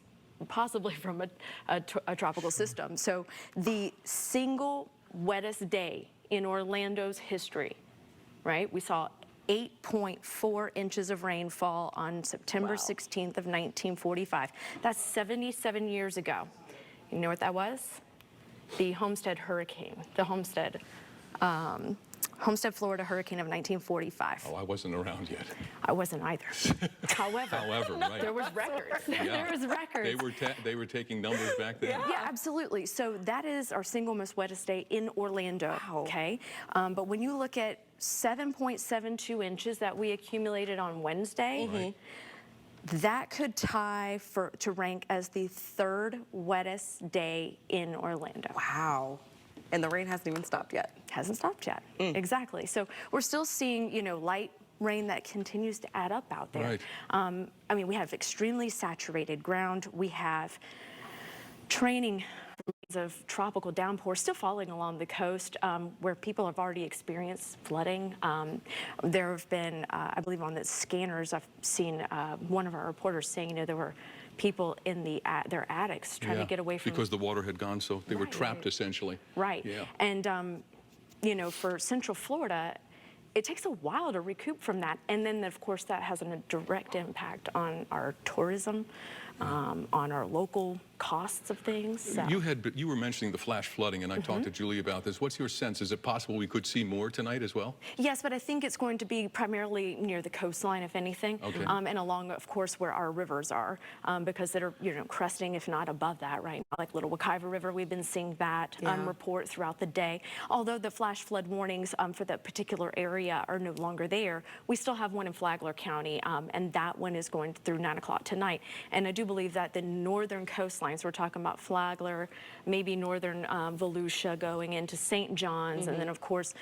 possibly from a tropical system. So the single wettest day in Orlando's history, right? We saw 8.4 inches of rainfall on September 16th of 1945. That's 77 years ago. You know what that was? The Homestead Hurricane, the Homestead, Florida Hurricane of 1945. Oh, I wasn't around yet. I wasn't either. However, right. there was records. There was records. They were taking numbers back then. Yeah, absolutely. So that is our single most wettest day in Orlando. Wow. Okay, but when you look at 7.72 inches that we accumulated on Wednesday, that could tie to rank as the 3rd wettest day in Orlando. Wow. And the rain hasn't even stopped yet. Hasn't stopped yet. Exactly. So we're still seeing, light rain that continues to add up out there. Right. I mean, we have extremely saturated ground. We have training of tropical downpours still falling along the coast where people have already experienced flooding. There have been, I believe on the scanners, I've seen one of our reporters saying, there were people in their attics trying to get away from... Because the water had gone, so they were trapped essentially. Right. Yeah. And, for Central Florida, it takes a while to recoup from that. And then, of course, that has a direct impact on our tourism, on our local costs of things. So. You were mentioning the flash flooding, and I talked to Julie about this. What's your sense? Is it possible we could see more tonight as well? Yes, but I think it's going to be primarily near the coastline, if anything, and along, of course, where our rivers are, because they're cresting, if not above that, right now. Like Little Wekiva River, we've been seeing that report throughout the day. Although the flash flood warnings for that particular area are no longer there, we still have one in Flagler County, and that one is going through 9 o'clock tonight. And I do believe that the northern coastlines, we're talking about Flagler, maybe northern Volusia going into St. John's, and then of course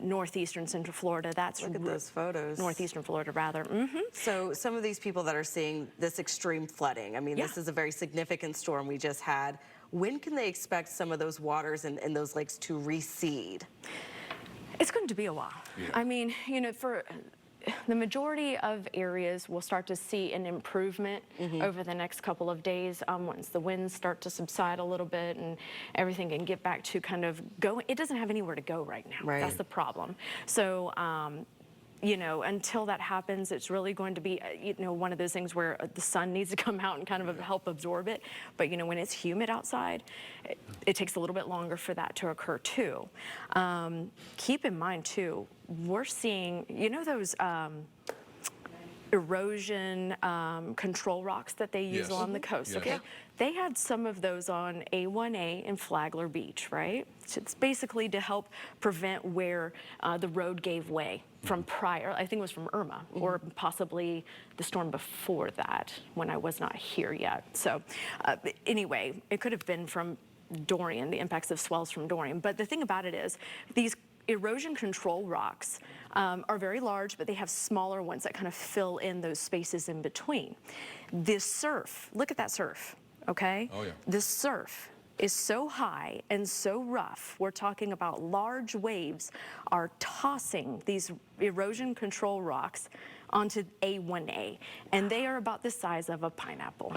northeastern Central Florida. That's look at those photos. Northeastern Florida, rather. So some of these people that are seeing this extreme flooding, I mean, this is a very significant storm we just had. When can they expect some of those waters in those lakes to recede? It's going to be a while. I mean, for the majority of areas, we'll start to see an improvement over the next couple of days once the winds start to subside a little bit and everything can get back to kind of going. It doesn't have anywhere to go right now. That's the problem. So, until that happens, it's really going to be, one of those things where the sun needs to come out and kind of help absorb it. But, when it's humid outside, it takes a little bit longer for that to occur too. Keep in mind too, we're seeing, those erosion control rocks that they use along the coast, okay? They had some of those on A1A in Flagler Beach, right? So it's basically to help prevent where the road gave way from prior, I think it was from Irma, or possibly the storm before that when I was not here yet. So anyway, it could have been from Dorian, the impacts of swells from Dorian. But the thing about it is, these erosion control rocks are very large, but they have smaller ones that kind of fill in those spaces in between. This surf, look at that surf, okay? Oh, yeah. This surf is so high and so rough. We're talking about large waves are tossing these erosion control rocks onto A1A, and they are about the size of a pineapple.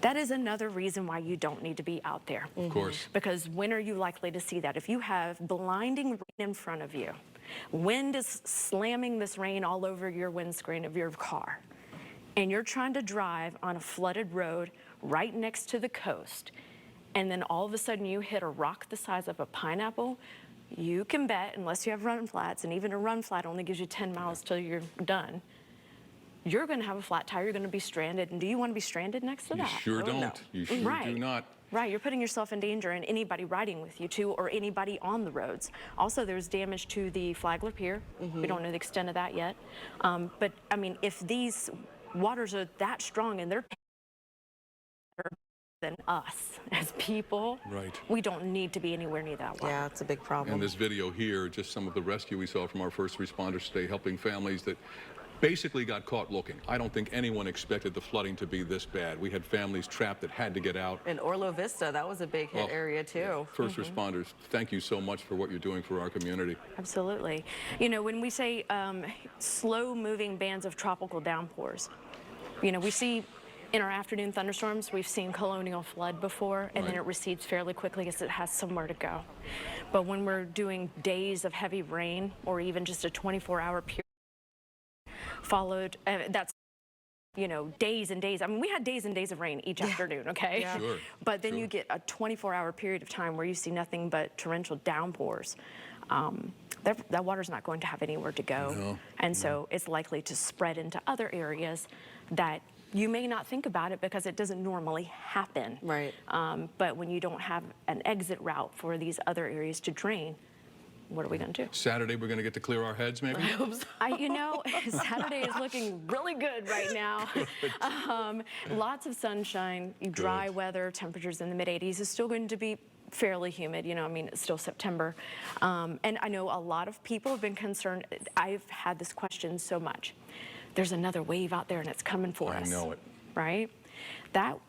That is another reason why you don't need to be out there. Of course. Because when are you likely to see that? If you have blinding rain in front of you, wind is slamming this rain all over your windscreen of your car, and you're trying to drive on a flooded road right next to the coast, and then all of a sudden you hit a rock the size of a pineapple, you can bet, unless you have run flats, and even a run flat only gives you 10 miles till you're done, you're going to have a flat tire, you're going to be stranded. And do you want to be stranded next to that? You sure don't. No. You sure do not. Right, you're putting yourself in danger, and anybody riding with you too, or anybody on the roads. Also, there's damage to the Flagler Pier. We don't know the extent of that yet. But I mean, if these waters are that strong and they're better than us as people, we don't need to be anywhere near that water. Yeah, it's a big problem. And this video here, just some of the rescue we saw from our first responders today, helping families that basically got caught looking. I don't think anyone expected the flooding to be this bad. We had families trapped that had to get out. In Orlo Vista, that was a big hit area too. First responders, thank you so much for what you're doing for our community. Absolutely. When we say slow-moving bands of tropical downpours, we see in our afternoon thunderstorms, we've seen colonial flood before, and then it recedes fairly quickly because it has somewhere to go. But when we're doing days of heavy rain, or even just a 24-hour period, followed, that's, days and days. I mean, we had days and days of rain each afternoon, okay? Sure. But then you get a 24-hour period of time where you see nothing but torrential downpours. That water's not going to have anywhere to go. So it's likely to spread into other areas that you may not think about it because it doesn't normally happen. Right. But when you don't have an exit route for these other areas to drain, what are we going to do? Saturday, we're going to get to clear our heads, maybe? I hope so. Saturday is looking really good right now. Lots of sunshine, dry weather, temperatures in the mid-80s. Is still going to be fairly humid. It's still September. And I know a lot of people have been concerned. I've had this question so much. There's another wave out there and it's coming for us. I know it. Right? That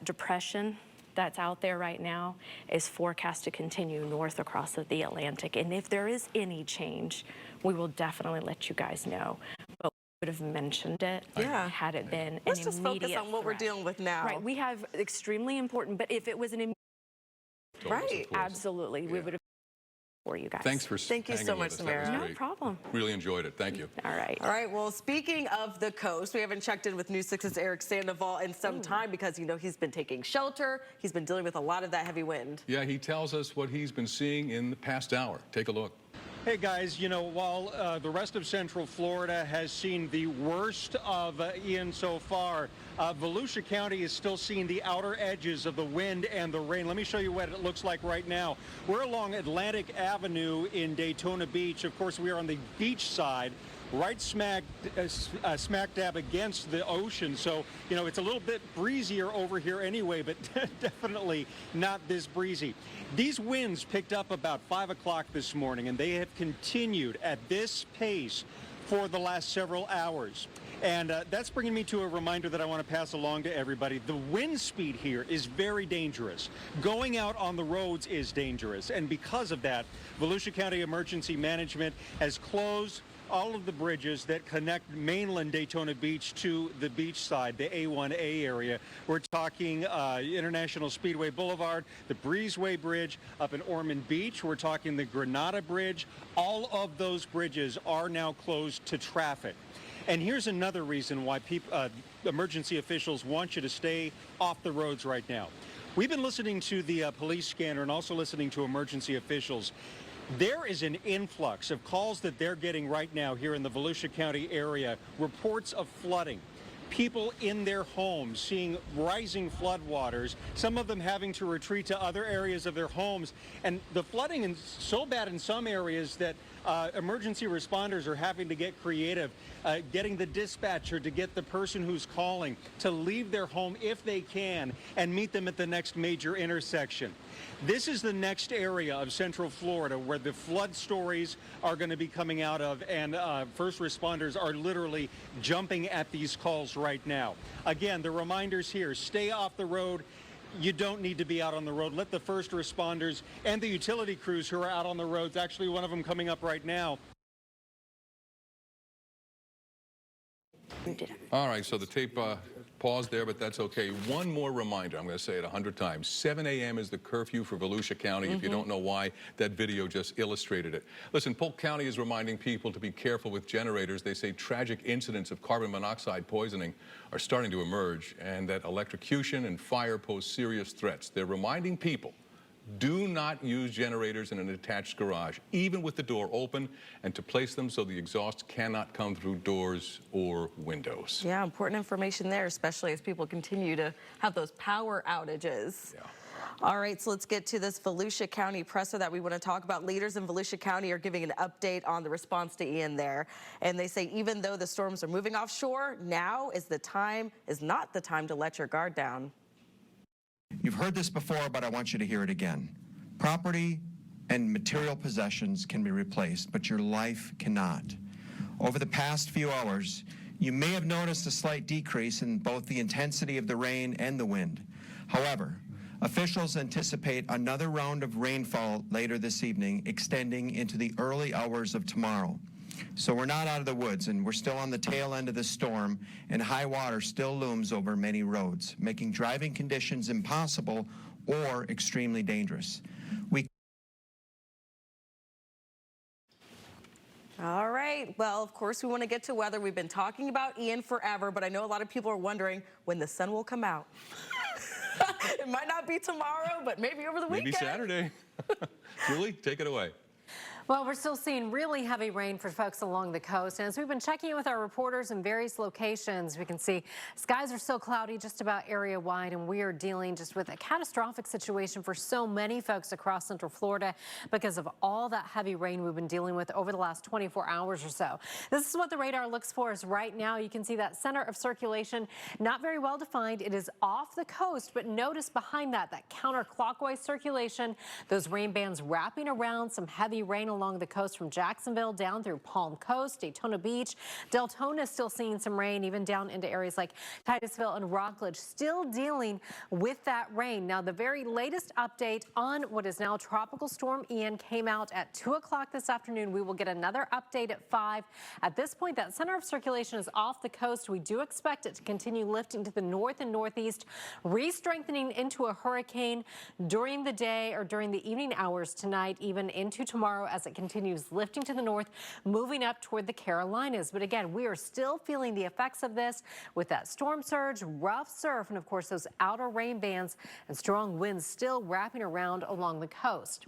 depression that's out there right now is forecast to continue north across the Atlantic. And if there is any change, we will definitely let you guys know. But we would have mentioned it had it been Let's an just immediate focus on what we're dealing with now. Right, we have extremely important, but if it was an immediate, right, absolutely, we would have for you guys. Thanks for Thank you hanging so with much, us. That Samara. was No great. problem. Really enjoyed it. Thank you. All right. All right, well, speaking of the coast, we haven't checked in with News 6's Eric Sandoval in some time because, you know, he's been taking shelter. He's been dealing with a lot of that heavy wind. Yeah, he tells us what he's been seeing in the past hour. Take a look. Hey guys, you know, while the rest of Central Florida has seen the worst of Ian so far, Volusia County is still seeing the outer edges of the wind and the rain. Let me show you what it looks like right now. We're along Atlantic Avenue in Daytona Beach. Of course, we are on the beach side, right smack dab against the ocean. So, you know, it's a little bit breezier over here anyway, but definitely not this breezy. These winds picked up about 5 o'clock this morning, and they have continued at this pace for the last several hours. And that's bringing me to a reminder that I want to pass along to everybody. The wind speed here is very dangerous. Going out on the roads is dangerous. And because of that, Volusia County Emergency Management has closed all of the bridges that connect mainland Daytona Beach to the beach side, the A1A area. We're talking International Speedway Boulevard, the Breezeway Bridge up in Ormond Beach. We're talking the Granada Bridge. All of those bridges are now closed to traffic. And here's another reason why emergency officials want you to stay off the roads right now. We've been listening to the police scanner and also listening to emergency officials. There is an influx of calls that they're getting right now here in the Volusia County area, reports of flooding. People in their homes seeing rising floodwaters, some of them having to retreat to other areas of their homes. And the flooding is so bad in some areas that emergency responders are having to get creative, getting the dispatcher to get the person who's calling to leave their home if they can and meet them at the next major intersection. This is the next area of Central Florida where the flood stories are going to be coming out of, and first responders are literally jumping at these calls right now. Again, the reminders here: stay off the road. You don't need to be out on the road. Let the first responders and the utility crews who are out on the roads, actually one of them coming up right now. All right, so the tape paused there, but that's okay. One more reminder, I'm going to say it 100 times. 7 a.m. is the curfew for Volusia County. If you don't know why, that video just illustrated it. Listen, Polk County is reminding people to be careful with generators. They say tragic incidents of carbon monoxide poisoning are starting to emerge, and that electrocution and fire pose serious threats. They're reminding people, do not use generators in an attached garage, even with the door open, and to place them so the exhaust cannot come through doors or windows. Yeah, important information there, especially as people continue to have those power outages. Yeah. All right, so let's get to this Volusia County presser that we want to talk about. Leaders in Volusia County are giving an update on the response to Ian there. And they say even though the storms are moving offshore, now is not the time to let your guard down. You've heard this before, but I want you to hear it again. Property and material possessions can be replaced, but your life cannot. Over the past few hours, you may have noticed a slight decrease in both the intensity of the rain and the wind. However, officials anticipate another round of rainfall later this evening, extending into the early hours of tomorrow. So we're not out of the woods, and we're still on the tail end of the storm, and high water still looms over many roads, making driving conditions impossible or extremely dangerous. All right. Well, of course, we want to get to weather. We've been talking about Ian forever, but I know a lot of people are wondering when the sun will come out. It might not be tomorrow, but maybe over the weekend. Maybe Saturday. Julie, take it away. Well, we're still seeing really heavy rain for folks along the coast. And as we've been checking in with our reporters in various locations, we can see skies are still cloudy just about area wide, and we are dealing just with a catastrophic situation for so many folks across Central Florida because of all that heavy rain we've been dealing with over the last 24 hours or so. This is what the radar looks for is right now. You can see that center of circulation not very well defined. It is off the coast, but notice behind that counterclockwise circulation, those rain bands wrapping around, some heavy rain along along the coast from Jacksonville down through Palm Coast, Daytona Beach. Deltona is still seeing some rain, even down into areas like Titusville and Rockledge, still dealing with that rain. Now, the very latest update on what is now Tropical Storm Ian came out at 2 o'clock this afternoon. We will get another update at 5. At this point, that center of circulation is off the coast. We do expect it to continue lifting to the north and northeast, re-strengthening into a hurricane during the day or during the evening hours tonight, even into tomorrow as it continues lifting to the north, moving up toward the Carolinas. But again, we are still feeling the effects of this with that storm surge, rough surf, and of course those outer rain bands and strong winds still wrapping around along the coast.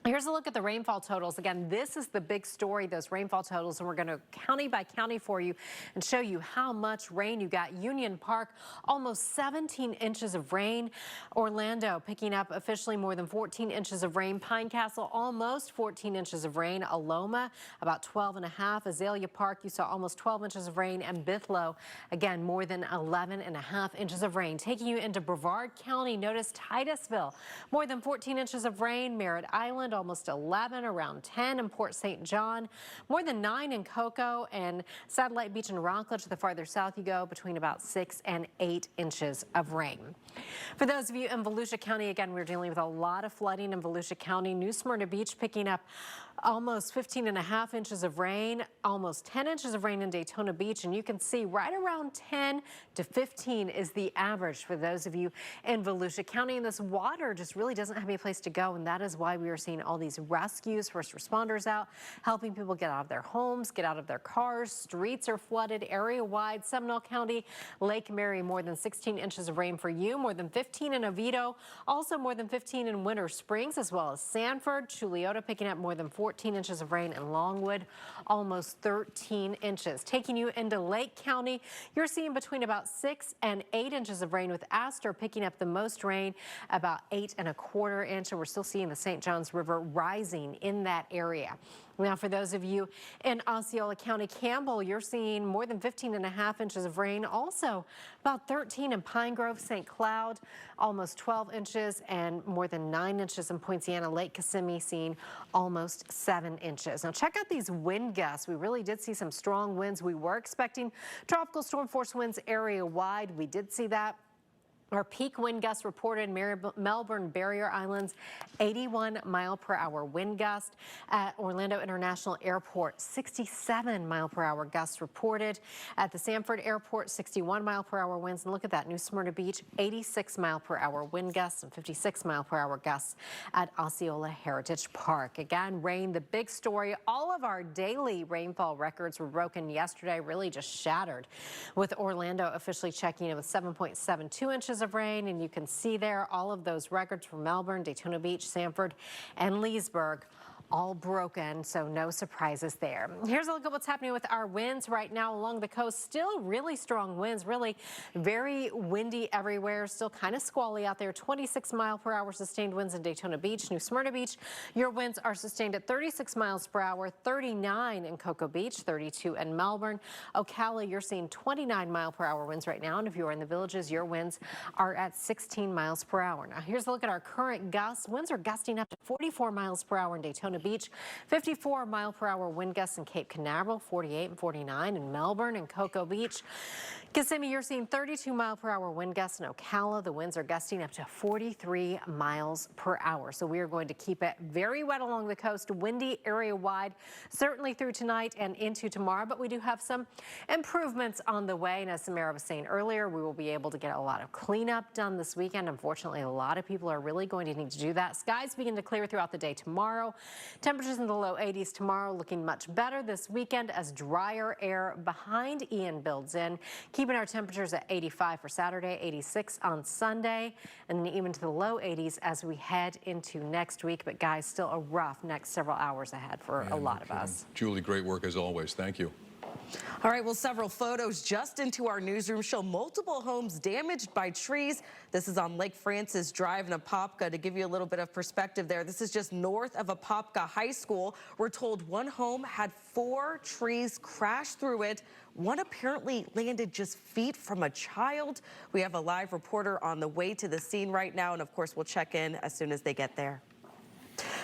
Here's a look at the rainfall totals. Again, this is the big story, those rainfall totals, and we're going to county by county for you and show you how much rain you got. Union Park, almost 17 inches of rain. Orlando picking up officially more than 14 inches of rain. Pine Castle, almost 14 inches of rain. Aloma, about 12.5. Azalea Park, you saw almost 12 inches of rain. And Bithlo, again, more than 11.5 inches of rain. Taking you into Brevard County, notice Titusville, more than 14 inches of rain. Merritt Island, almost 11, around 10 in Port St. John, more than 9 in Cocoa, and Satellite Beach and Rockledge, the farther south you go, between about 6 and 8 inches of rain. For those of you in Volusia County, again, we're dealing with a lot of flooding in Volusia County. New Smyrna Beach picking up almost 15.5 inches of rain, almost 10 inches of rain in Daytona Beach, and you can see right around 10 to 15 is the average for those of you in Volusia County. And this water just really doesn't have any place to go, and that is why we are seeing all these rescues, first responders out, helping people get out of their homes, get out of their cars. Streets are flooded area-wide. Seminole County, Lake Mary, more than 16 inches of rain for you, more than 15 in Oviedo, also more than 15 in Winter Springs, as well as Sanford. Chuliota picking up more than 14 inches of rain, and Longwood almost 13 inches. Taking you into Lake County, you're seeing between about 6 and 8 inches of rain, with Astor picking up the most rain, about 8.25 inches, and we're still seeing the St. Johns River rising in that area. Now, for those of you in Osceola County, Campbell, you're seeing more than 15.5 inches of rain. Also, about 13 in Pine Grove, St. Cloud, almost 12 inches, and more than 9 inches in Poinciana. Lake Kissimmee seeing almost 7 inches. Now, check out these wind gusts. We really did see some strong winds. We were expecting tropical storm force winds area-wide. We did see that. Our peak wind gusts reported in Melbourne, Barrier Islands, 81-mile-per-hour wind gust. At Orlando International Airport, 67-mile-per-hour gusts reported. At the Sanford Airport, 61-mile-per-hour winds. And look at that, New Smyrna Beach, 86-mile-per-hour wind gusts and 56-mile-per-hour gusts at Osceola Heritage Park. Again, rain, the big story. All of our daily rainfall records were broken yesterday, really just shattered, with Orlando officially checking in with 7.72 inches of rain, and you can see there all of those records for Melbourne, Daytona Beach, Sanford, and Leesburg, all broken, so no surprises there. Here's a look at what's happening with our winds right now along the coast. Still really strong winds, really very windy everywhere. Still kind of squally out there. 26-mile-per-hour sustained winds in Daytona Beach. New Smyrna Beach, your winds are sustained at 36 miles per hour, 39 in Cocoa Beach, 32 in Melbourne. Ocala, you're seeing 29-mile-per-hour winds right now, and if you're in the Villages, your winds are at 16 miles per hour. Now, here's a look at our current gusts. Winds are gusting up to 44 miles per hour in Daytona Beach, 54-mile-per-hour wind gusts in Cape Canaveral, 48 and 49 in Melbourne and Cocoa Beach. Kissimmee, you're seeing 32-mile-per-hour wind gusts in Ocala. The winds are gusting up to 43 miles per hour. So we are going to keep it very wet along the coast, windy area-wide, certainly through tonight and into tomorrow. But we do have some improvements on the way. And as Samara was saying earlier, we will be able to get a lot of cleanup done this weekend. Unfortunately, a lot of people are really going to need to do that. Skies begin to clear throughout the day tomorrow. Temperatures in the low 80s tomorrow, looking much better this weekend as drier air behind Ian builds in. Keeping our temperatures at 85 for Saturday, 86 on Sunday, and then even to the low 80s as we head into next week. But guys, still a rough next several hours ahead for a lot of us. Julie, great work as always. Thank you. All right, well, several photos just into our newsroom show multiple homes damaged by trees. This is on Lake Francis Drive in Apopka. To give you a little bit of perspective there, this is just north of Apopka High School. We're told one home had 4 trees crash through it. One apparently landed just feet from a child. We have a live reporter on the way to the scene right now, and of course, we'll check in as soon as they get there.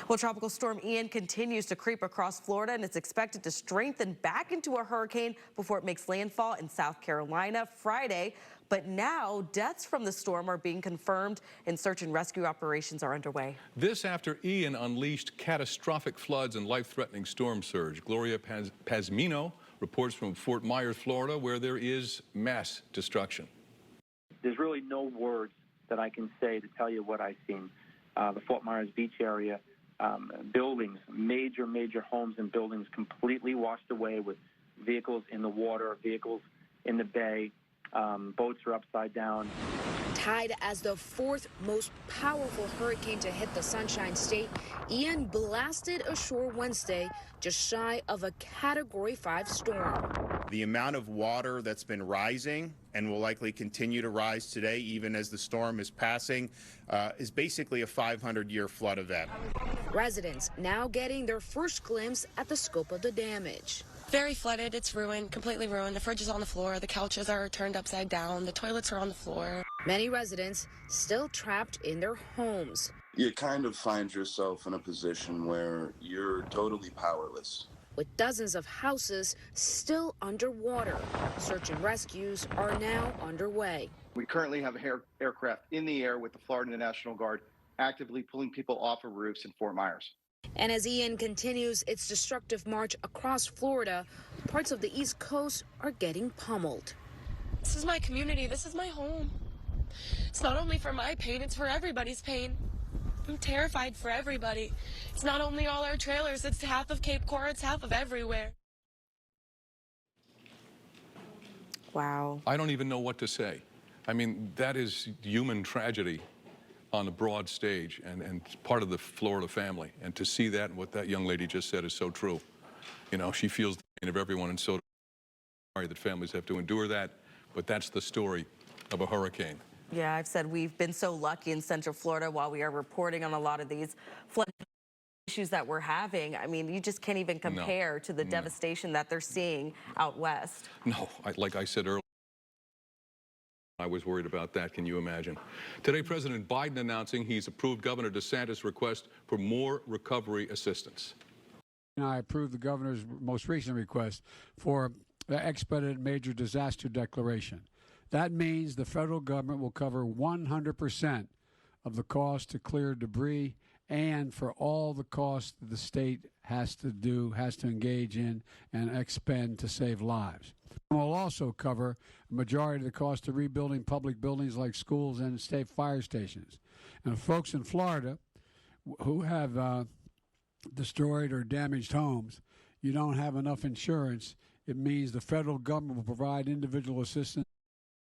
Well, Tropical Storm Ian continues to creep across Florida, and it's expected to strengthen back into a hurricane before it makes landfall in South Carolina Friday. But now deaths from the storm are being confirmed and search and rescue operations are underway. This after Ian unleashed catastrophic floods and life-threatening storm surge. Gloria Pazmino reports from Fort Myers, Florida, where there is mass destruction. There's really no words that I can say to tell you what I've seen. The Fort Myers beach area, buildings, major homes and buildings completely washed away with vehicles in the water, vehicles in the bay. Boats are upside down. Tied as the fourth most powerful hurricane to hit the Sunshine State, Ian blasted ashore Wednesday, just shy of a Category 5 storm. The amount of water that's been rising and will likely continue to rise today, even as the storm is passing, is basically a 500-year flood event. Residents now getting their first glimpse at the scope of the damage. Very flooded, it's ruined, completely ruined. The fridge is on the floor, the couches are turned upside down, the toilets are on the floor. Many residents still trapped in their homes. You kind of find yourself in a position where you're totally powerless. With dozens of houses still underwater, search and rescues are now underway. We currently have aircraft in the air with the Florida National Guard actively pulling people off of roofs in Fort Myers. And as Ian continues its destructive march across Florida, parts of the East Coast are getting pummeled. This is my community, this is my home. It's not only for my pain, it's for everybody's pain. I'm terrified for everybody. It's not only all our trailers, it's half of Cape Coral, it's half of everywhere. Wow. I don't even know what to say. I mean, that is human tragedy on a broad stage and part of the Florida family. And to see that and what that young lady just said is so true. You know, she feels the pain of everyone, and so sorry that families have to endure that, but that's the story of a hurricane. Yeah, I've said we've been so lucky in Central Florida while we are reporting on a lot of these flood issues that we're having. I mean, you just can't even compare to the devastation that they're seeing out west. No, like I said earlier, I was worried about that. Can you imagine? Today, President Biden announcing he's approved Governor DeSantis' request for more recovery assistance. I approved the governor's most recent request for the expedited major disaster declaration. That means the federal government will cover 100% of the cost to clear debris and for all the costs that the state has to engage in and expend to save lives. It will also cover a majority of the cost of rebuilding public buildings like schools and state fire stations. And folks in Florida who have destroyed or damaged homes, you don't have enough insurance. It means the federal government will provide individual assistance,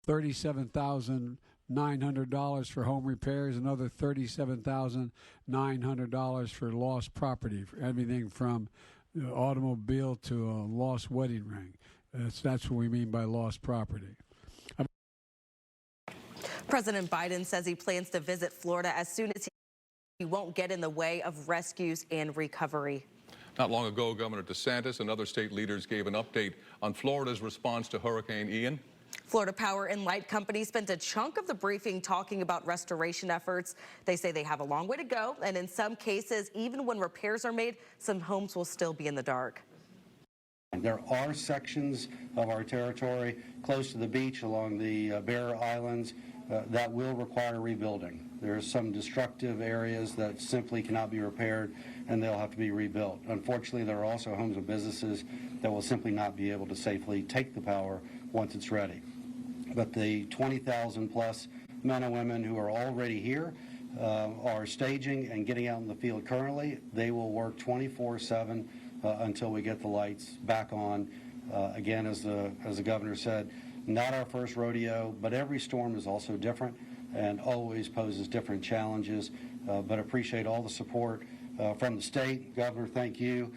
$37,900 for home repairs, another $37,900 for lost property, for everything from the automobile to a lost wedding ring. That's what we mean by lost property. President Biden says he plans to visit Florida as soon as he won't get in the way of rescues and recovery. Not long ago, Governor DeSantis and other state leaders gave an update on Florida's response to Hurricane Ian. Florida Power and Light Company spent a chunk of the briefing talking about restoration efforts. They say they have a long way to go, and in some cases, even when repairs are made, some homes will still be in the dark. There are sections of our territory close to the beach along the Barrier Islands that will require rebuilding. There are some destructive areas that simply cannot be repaired, and they'll have to be rebuilt. Unfortunately, there are also homes and businesses that will simply not be able to safely take the power once it's ready. But the 20,000 plus men and women who are already here are staging and getting out in the field currently. They will work 24/7 until we get the lights back on. Again, as the governor said, not our first rodeo, but every storm is also different and always poses different challenges. But appreciate all the support from the state. Governor, thank you.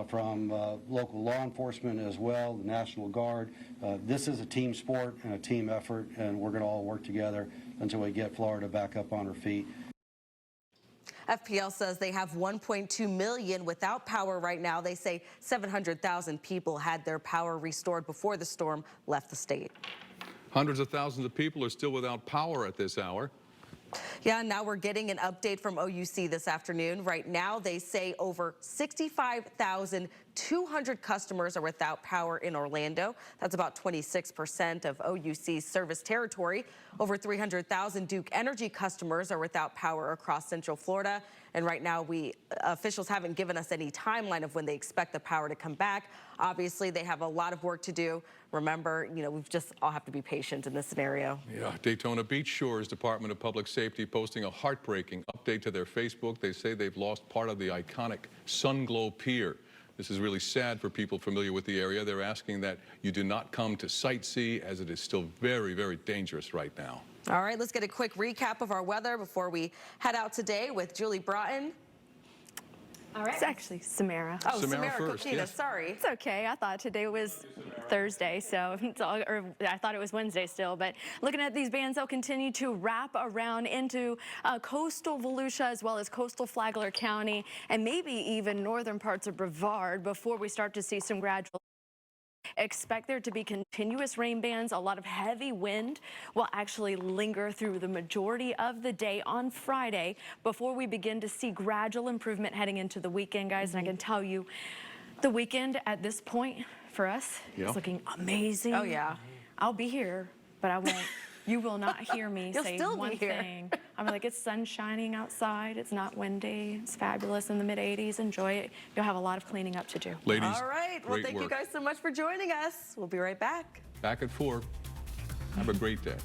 From local law enforcement as well, the National Guard. This is a team sport and a team effort, and we're going to all work together until we get Florida back up on her feet. FPL says they have 1.2 million without power right now. They say 700,000 people had their power restored before the storm left the state. Hundreds of thousands of people are still without power at this hour. Yeah, now we're getting an update from OUC this afternoon. Right now, they say over 65,200 customers are without power in Orlando. That's about 26% of OUC's service territory. Over 300,000 Duke Energy customers are without power across Central Florida. And right now, officials haven't given us any timeline of when they expect the power to come back. Obviously, they have a lot of work to do. Remember, we've just all have to be patient in this scenario. Yeah, Daytona Beach Shores Department of Public Safety posting a heartbreaking update to their Facebook. They say they've lost part of the iconic Sunglow Pier. This is really sad for people familiar with the area. They're asking that you do not come to sightsee, as it is still very, very dangerous right now. All right, let's get a quick recap of our weather before we head out today with Julie Broughton. All right. It's actually Samara. Oh, Samara first, Kokina, yes. sorry. It's okay. I thought today was Thursday, so or I thought it was Wednesday still. But looking at these bands, they'll continue to wrap around into coastal Volusia as well as coastal Flagler County and maybe even northern parts of Brevard before we start to see some gradual. Expect there to be continuous rain bands. A lot of heavy wind will actually linger through the majority of the day on Friday before we begin to see gradual improvement heading into the weekend, guys. And I can tell you, the weekend at this point for us is looking amazing. Oh, yeah. I'll be here, but I won't. You will not hear me You'll say still one be here. thing. I'm like, it's sun shining outside. It's not windy. It's fabulous in the mid-80s. Enjoy it. You'll have a lot of cleaning up to do. Ladies, all right. Well, thank you guys so much for joining us. We'll be right back. Back at 4. Have a great day.